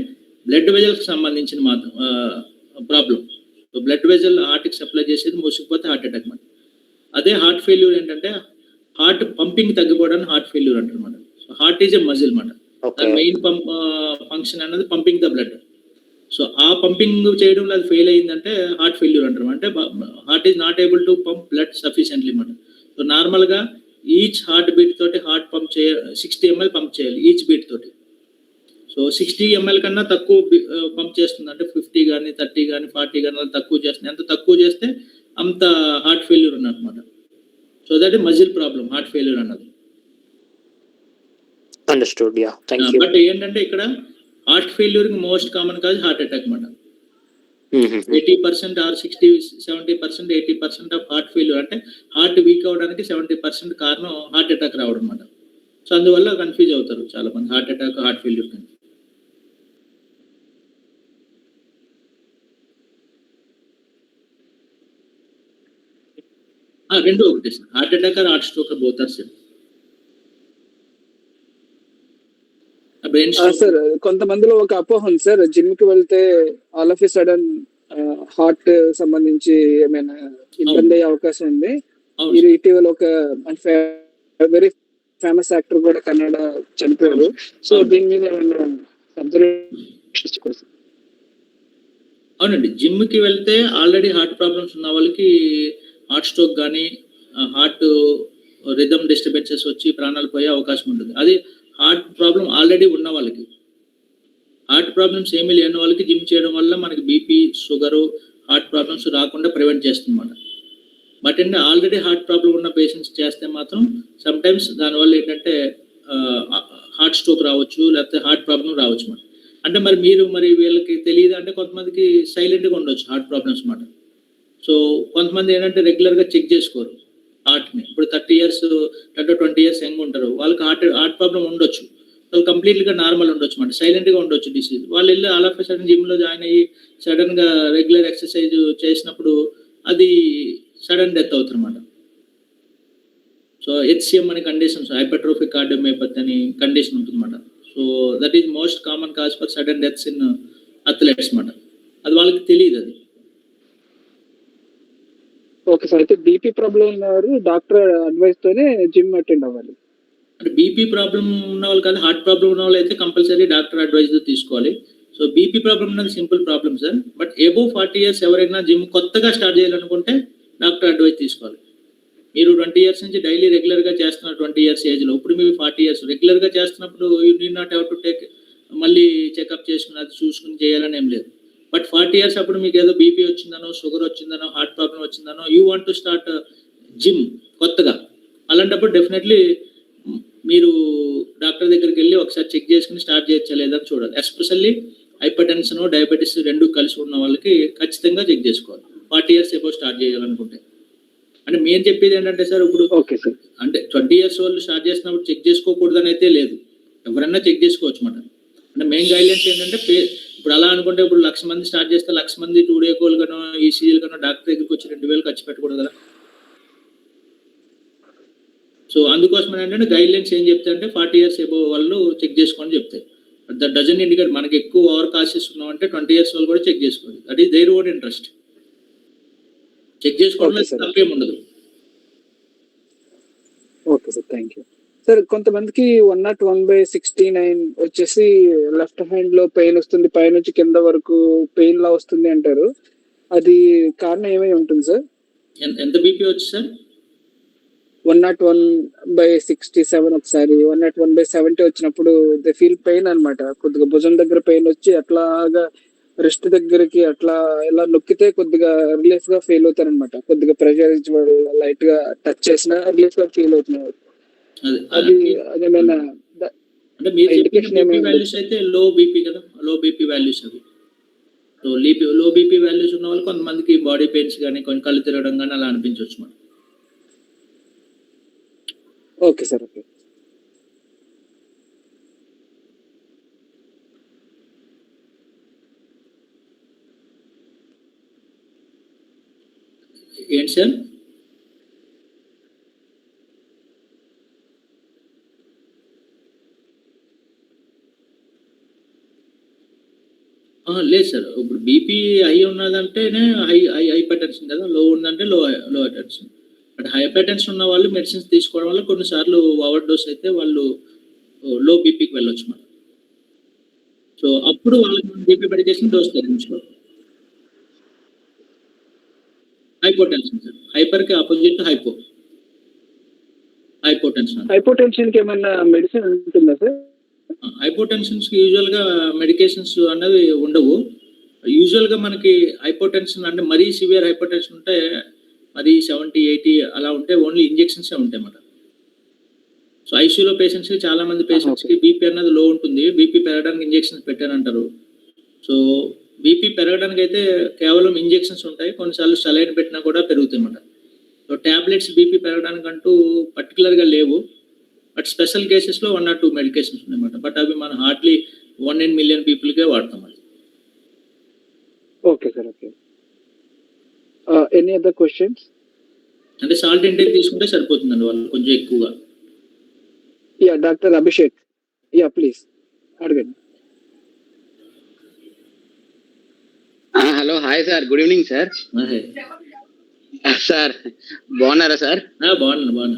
B: బ్లడ్ వెజల్స్ కి సంబంధించిన మాత్రం problem. So blood vessel heart కి సప్లై చేసేది మూసుకుపోతే హార్ట్ అటాక్ అన్నమాట. అదే హార్ట్ ఫెయిల్యూర్ ఏంటంటే హార్ట్ పంపింగ్ తగ్గిపోవడానికి హార్ట్ ఫెయిల్యూర్ అంటారు అన్నమాట. So heart is a muscle అన్నమాట. మెయిన్ ఫంక్షన్ అన్నది పంపింగ్ ద బ్లడ్. సో ఆ పంపింగ్ చేయడంలో అది ఫెయిల్ అయిందంటే హార్ట్ ఫెయిల్యూర్ అంటారు. అంటే heart is not able to pump blood sufficiently అన్నమాట. సో నార్మల్ గా ఈచ్ హార్ట్ బీట్ తోటి హార్ట్ పంప్ 60 ml పంప్ చేయాలి ఈచ్ బీట్ తోటి. సో 60 ml కన్నా తక్కువ పంప్ చేస్తుంది అంటే 50 కానీ 30 కానీ 40 కానీ తక్కువ చేస్తుంది. ఎంత తక్కువ చేస్తే అంత హార్ట్ ఫెయిల్యూర్ అన్నమాట. So that is muscle problem heart failure అన్నది.
C: Understood. Yeah, thank you.
B: But ఏంటంటే ఇక్కడ హార్ట్ ఫెయిల్యూర్ కి most common cause heart attack అన్నమాట. 80% ఆర్ 60, 70%, 80% ఆఫ్ హార్ట్ ఫెయిల్యూర్ అంటే హార్ట్ వీక్ అవడానికి 70% కారణం హార్ట్ అటాక్ రావడం అన్నమాట. సో అందువల్ల కన్ఫ్యూజ్ అవుతారు చాలా మంది హార్ట్ అటాక్ హార్ట్ ఫెయిల్యూర్ కి. రెండు ఒకటే sir, heart attack or heart stroke both are same. Brain
A: sir కొంతమందిలో ఒక అపోహ ఉంది సార్, జిమ్ కి వెళ్తే all of a sudden heart సంబంధించి ఏమైనా ఇబ్బంది అయ్యే అవకాశం ఉంది. ఇది ఇటీవల ఒక వెరీ ఫేమస్ యాక్టర్ కూడా కన్నడ చనిపోయారు. సో దీని మీద ఏమైనా అబ్జర్వేషన్?
B: అవునండి, జిమ్ కి వెళ్తే ఆల్రెడీ హార్ట్ ప్రాబ్లమ్స్ ఉన్న వాళ్ళకి హార్ట్ స్ట్రోక్ కానీ హార్ట్ రిథమ్ డిస్టర్బెన్సెస్ వచ్చి ప్రాణాలు పోయే అవకాశం ఉంటుంది. అది హార్ట్ ప్రాబ్లం ఆల్రెడీ ఉన్న వాళ్ళకి. హార్ట్ ప్రాబ్లమ్స్ ఏమీ లేని వాళ్ళకి జిమ్ చేయడం వల్ల మనకి బీపీ, షుగరు, హార్ట్ ప్రాబ్లమ్స్ రాకుండా ప్రివెంట్ చేస్తుందన్నమాట. బట్ అండి ఆల్రెడీ హార్ట్ ప్రాబ్లం ఉన్న పేషెంట్స్ చేస్తే మాత్రం సమ్ టైమ్స్ దానివల్ల ఏంటంటే హార్ట్ స్ట్రోక్ రావచ్చు, లేకపోతే హార్ట్ ప్రాబ్లం రావచ్చు అన్నమాట. అంటే మరి వీళ్ళకి తెలియదు అంటే కొంతమందికి సైలెంట్గా ఉండొచ్చు హార్ట్ ప్రాబ్లమ్స్ అన్నమాట. సో కొంతమంది ఏంటంటే రెగ్యులర్గా చెక్ చేసుకోరు హార్ట్ని. ఇప్పుడు 30 years 20 years యంగ్ ఉంటారు, వాళ్ళకి హార్ట్ ప్రాబ్లం ఉండొచ్చు, వాళ్ళు కంప్లీట్గా నార్మల్ ఉండొచ్చు అన్నమాట, సైలెంట్గా ఉండొచ్చు డిసీజ్. వాళ్ళు వెళ్ళి ఆల్ ఆఫ్ సడన్ జిమ్లో జాయిన్ అయ్యి సడన్గా రెగ్యులర్ ఎక్సర్సైజ్ చేసినప్పుడు అది సడన్ డెత్ అవుతుంది అన్నమాట. సో HCM అనే కండిషన్స్, హైపర్ట్రోఫిక్ కార్డియోమయోపతి అని కండిషన్ ఉంటుంది అన్నమాట. So that is most common cause for sudden deaths in athletes అన్నమాట. అది వాళ్ళకి తెలియదు. అది
A: ఓకే సార్, అయితే బీపీ ప్రాబ్లం ఉన్నవారు డాక్టర్ అడ్వైస్ తోనే జిమ్ అటెండ్ అవ్వాలి.
B: అంటే బీపీ ప్రాబ్లం ఉన్న వాళ్ళు కాదు, హార్ట్ ప్రాబ్లం ఉన్న వాళ్ళు అయితే కంపల్సరీ డాక్టర్ అడ్వైజ్ తీసుకోవాలి. సో బీపీ ప్రాబ్లం ఉన్నది simple problem sir. But above 40 years ఎవరైనా జిమ్ కొత్తగా స్టార్ట్ చేయాలనుకుంటే డాక్టర్ అడ్వైజ్ తీసుకోవాలి. మీరు 20 years నుంచి డైలీ రెగ్యులర్గా చేస్తున్నారు 20 years ఏజ్లో, ఇప్పుడు మీరు 40 years రెగ్యులర్గా చేస్తున్నప్పుడు you need not have to take మళ్ళీ చెకప్ చేసుకుని అది చూసుకుని చేయాలని ఏం లేదు. బట్ 40 years అప్పుడు మీకు ఏదో బీపీ వచ్చిందనో, షుగర్ వచ్చిందనో, హార్ట్ ప్రాబ్లం వచ్చిందనో, you want to start gym కొత్తగా, అలాంటప్పుడు డెఫినెట్లీ మీరు డాక్టర్ దగ్గరికి వెళ్ళి ఒకసారి చెక్ చేసుకుని స్టార్ట్ చేయొచ్చా లేదని చూడాలి. ఎస్పెషల్లీ హైపర్ టెన్షన్, డయాబెటీస్ రెండు కలిసి ఉన్న వాళ్ళకి ఖచ్చితంగా చెక్ చేసుకోవాలి 40 years ఎబో స్టార్ట్ చేయాలనుకుంటే. అంటే మేము చెప్పేది ఏంటంటే సార్, ఇప్పుడు
A: ఓకే సార్,
B: అంటే 20 years వాళ్ళు స్టార్ట్ చేసినప్పుడు చెక్ చేసుకోకూడదని అయితే లేదు, ఎవరైనా చెక్ చేసుకోవచ్చు అన్నమాట. అంటే మెయిన్ గైడ్లైన్స్ ఏంటంటే ఇప్పుడు అలా అనుకుంటే ఇప్పుడు 1,00,000 మంది స్టార్ట్ చేస్తే 1,00,000 మంది 2 డేకోలు గానో ఈసీజీలు గానో డాక్టర్ దగ్గరికి వచ్చి 2,000 ఖర్చు పెట్టకూడదు కదా. సో అందుకోసం ఏంటంటే గైడ్లైన్స్ ఏం చెప్తాయంటే 40 years ఎబో వాళ్ళు చెక్ చేసుకోని చెప్తాయి. దట్ డజన్ ఇండికేట్ మనకి ఎక్కువ ఓవర్ కాసెస్ ఉన్నామంటే 20 years వాళ్ళు కూడా చెక్ చేసుకోవాలి. That is their own interest. Check చేసుకోవడం తప్పేం ఉండదు.
A: Okay sir, thank you sir. కొంతమందికి 101/69 వచ్చేసి లెఫ్ట్ హ్యాండ్ లో పెయిన్ వస్తుంది, పైనుంచి కింద వరకు పెయిన్ లా వస్తుంది అంటారు. అది కారణం ఏమై ఉంటుంది సార్?
B: ఎంత బీపీ వచ్చి సార్?
A: 101/67 ఒకసారి 101/70 వచ్చినప్పుడు దే ఫీల్ పెయిన్ అన్నమాట. కొద్దిగా భుజం దగ్గర పెయిన్ వచ్చి అట్లాగా రెస్ట్ దగ్గరికి అట్లా ఇలా నొక్కితే కొద్దిగా రిలీఫ్ గా ఫీల్ అవుతారు అనమాట. కొద్దిగా ప్రెషర్ ఇచ్చి లైట్ గా టచ్ చేసినా రిలీఫ్ గా ఫీల్ అవుతున్నారు. అది అదేమైనా
B: అంటే మీరు చెప్పిన బీపీ వాల్యూస్ అయితే లో బీపీ కదా, లో బీపీ వాల్యూస్ అవి. సో లో బీపీ వాల్యూస్ ఉన్న వాళ్ళు కొంతమందికి బాడీ పెయిన్స్ కానీ కొంచెం కళ్ళు తిరగడం కానీ అలా అనిపించవచ్చు మనం.
A: Okay sir, okay.
B: ఏంటి సార్? లేదు సార్, ఇప్పుడు బీపీ హై ఉన్నదంటేనే హైపర్ టెన్షన్ కదా, లో ఉందంటే లో టెన్షన్. బట్ హైపర్ టెన్షన్ ఉన్న వాళ్ళు మెడిసిన్స్ తీసుకోవడం వల్ల కొన్నిసార్లు ఓవర్ డోస్ అయితే వాళ్ళు లో బీపీకి వెళ్ళొచ్చు మనం. సో అప్పుడు వాళ్ళకి బీపీ మెడికేషన్ డోస్ తగ్గించుకోవాలి. హైపోటెన్షన్ సార్, హైపర్ కి ఆపోజిట్ హైపోటెన్షన్.
A: హైపోటెన్షన్ కి ఏమైనా మెడిసిన్ ఉంటుందా సార్?
B: హైపోటెన్షన్స్ కి యూజువల్ గా మెడికేషన్స్ అన్నవి ఉండవు. యూజువల్ గా మనకి హైపోటెన్షన్ అంటే మరీ సివియర్ హైపోటెన్షన్ ఉంటే మరి 70-80 అలా ఉంటే ఓన్లీ ఇంజెక్షన్స్ ఉంటాయి అన్నమాట. సో ఐసీయూలో పేషెంట్స్ కి చాలా మంది పేషెంట్స్ కి బీపీ అన్నది లో ఉంటుంది, బీపీ పెరగడానికి ఇంజెక్షన్స్ పెట్టారంటారు. సో బీపీ పెరగడానికి అయితే కేవలం ఇంజెక్షన్స్ ఉంటాయి, కొన్నిసార్లు సలైన్ పెట్టినా కూడా పెరుగుతాయి అన్నమాట. సో టాబ్లెట్స్ బీపీ పెరగడానికి అంటూ పర్టికులర్గా లేవు. బట్ స్పెషల్ కేసెస్లో 1 or 2 మెడికేషన్స్ ఉన్నాయన్నమాట. బట్ అవి మనం హార్డ్లీ 1 in million పీపుల్కే వాడతాం అది.
A: Okay sir, okay. Any other questions?
B: అంటే సాల్ట్ ఇంటేక్ తీసుకుంటే సరిపోతుందండి వాళ్ళు కొంచెం ఎక్కువగా.
A: Yeah doctor Abhishek, yeah please. అడగండి.
D: Hello hi sir, good evening sir. Sir బాగున్నారా సార్?
B: బాగున్నాను.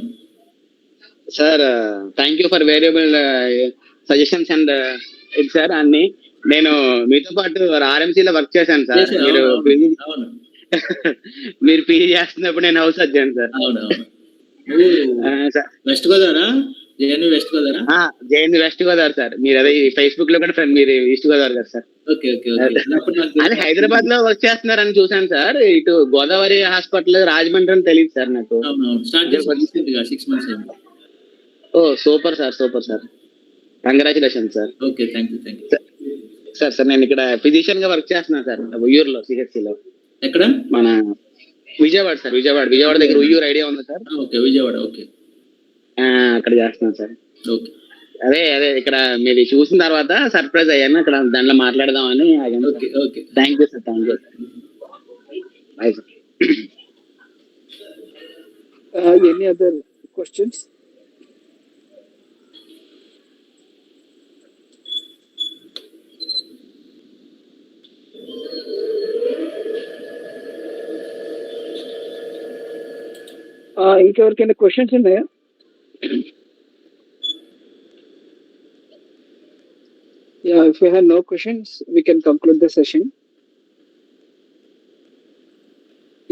D: Sir thank you for variable suggestions and ఇది సార్ అన్ని. నేను మీతో పాటు ఆర్ఎంసీలో వర్క్ చేశాను సార్.
B: అవును.
D: మీరు పీజీ చేస్తున్నప్పుడు నేను హౌస్ వచ్చాను సార్.
B: అవునవును. వెస్ట్ గోదావరా? జేఎన్యూ వెస్ట్ గోదావరా?
D: JNU west Godavari sir. మీరు అదే ఫేస్బుక్ లో కూడా మీరు ఈస్ట్ గోదావరి కదా సార్.
B: ఓకే.
D: అదే హైదరాబాద్ లో వర్క్ చేస్తున్నారని చూసాను సార్. ఇటు గోదావరి హాస్పిటల్ రాజమండ్రి అని తెలియదు సార్ నాకు.
B: స్టార్ట్ చేసి 6 months అయింది.
D: ఓ super sir. Congratulation sir.
B: Okay, thank you.
D: Sir నేను ఇక్కడ ఫిజిషియన్ గా వర్క్ చేస్తున్నాను సార్, ఉయ్యూరులో సిహెచ్సిలో.
B: ఎక్కడ?
D: మన విజయవాడ సార్. విజయవాడ దగ్గర ఉయ్యూరు ఐడియా ఉందా సార్?
B: ఓకే, విజయవాడ. ఓకే,
D: అక్కడ చేస్తున్నాను సార్.
B: ఓకే.
D: అదే ఇక్కడ మీరు చూసిన తర్వాత సర్ప్రైజ్ అయ్యాను. అక్కడ దాంట్లో మాట్లాడదామని.
B: Okay.
D: Thank you sir. Bye sir.
A: Any other questions? ఇంకెవరికైనా క్వశ్చన్స్ ఉన్నాయా? Yeah, if you have no questions, we can conclude the session.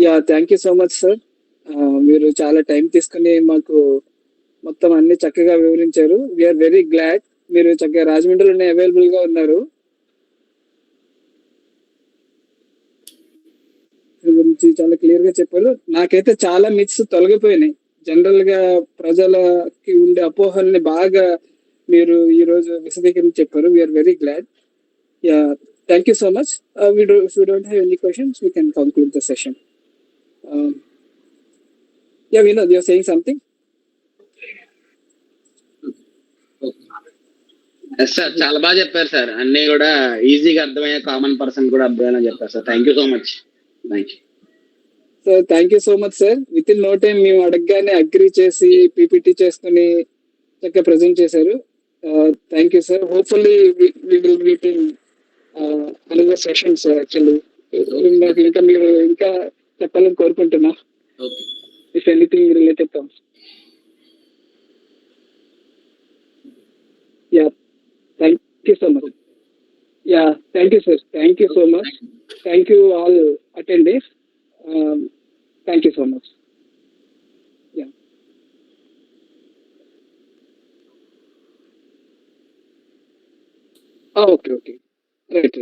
A: Yeah, thank you so much, sir. మీరు చాలా టైం తీసుకుని మాకు మొత్తం అన్ని చక్కగా వివరించారు. We are very glad. మీరు చక్కగా రాజమండ్రిలోనే అవైలబుల్ గా ఉన్నారు. గురించి చాలా క్లియర్ గా చెప్పారు. నాకైతే చాలా మిత్స్ తొలగిపోయినాయి. జనరల్ గా ప్రజలకి ఉండే అపోహల్ని బాగా మీరు ఈ రోజు విశదీకరించి చెప్పారు. We are very glad. Yeah, thank you so much. If we don't have any questions, we can conclude the session. Yeah, Vinod, you're saying something?
D: Sir చాలా బాగా చెప్పారు సార్. అన్ని కూడా ఈజీగా అర్థమయ్యే కామన్ పర్సన్ కూడా అర్థమయ్యేలా చెప్పారు సార్. Thank you so much.
A: Sir thank you so much sir. Within no time మేము అడగగానే అగ్రీ చేసి పీపీటీ చేసుకుని చక్కగా ప్రజెంట్ చేశారు. Thank you sir. Hopefully we will meet in another sessions. Actually నాకు ఇంకా మీరు ఇంకా చెప్పాలని కోరుకుంటున్నా. If anything related comes. Yeah, thank you so much. Yeah, thank you sir. Thank you so much. Thank you all attendees. Thank you so much. Yeah. Okay. Right.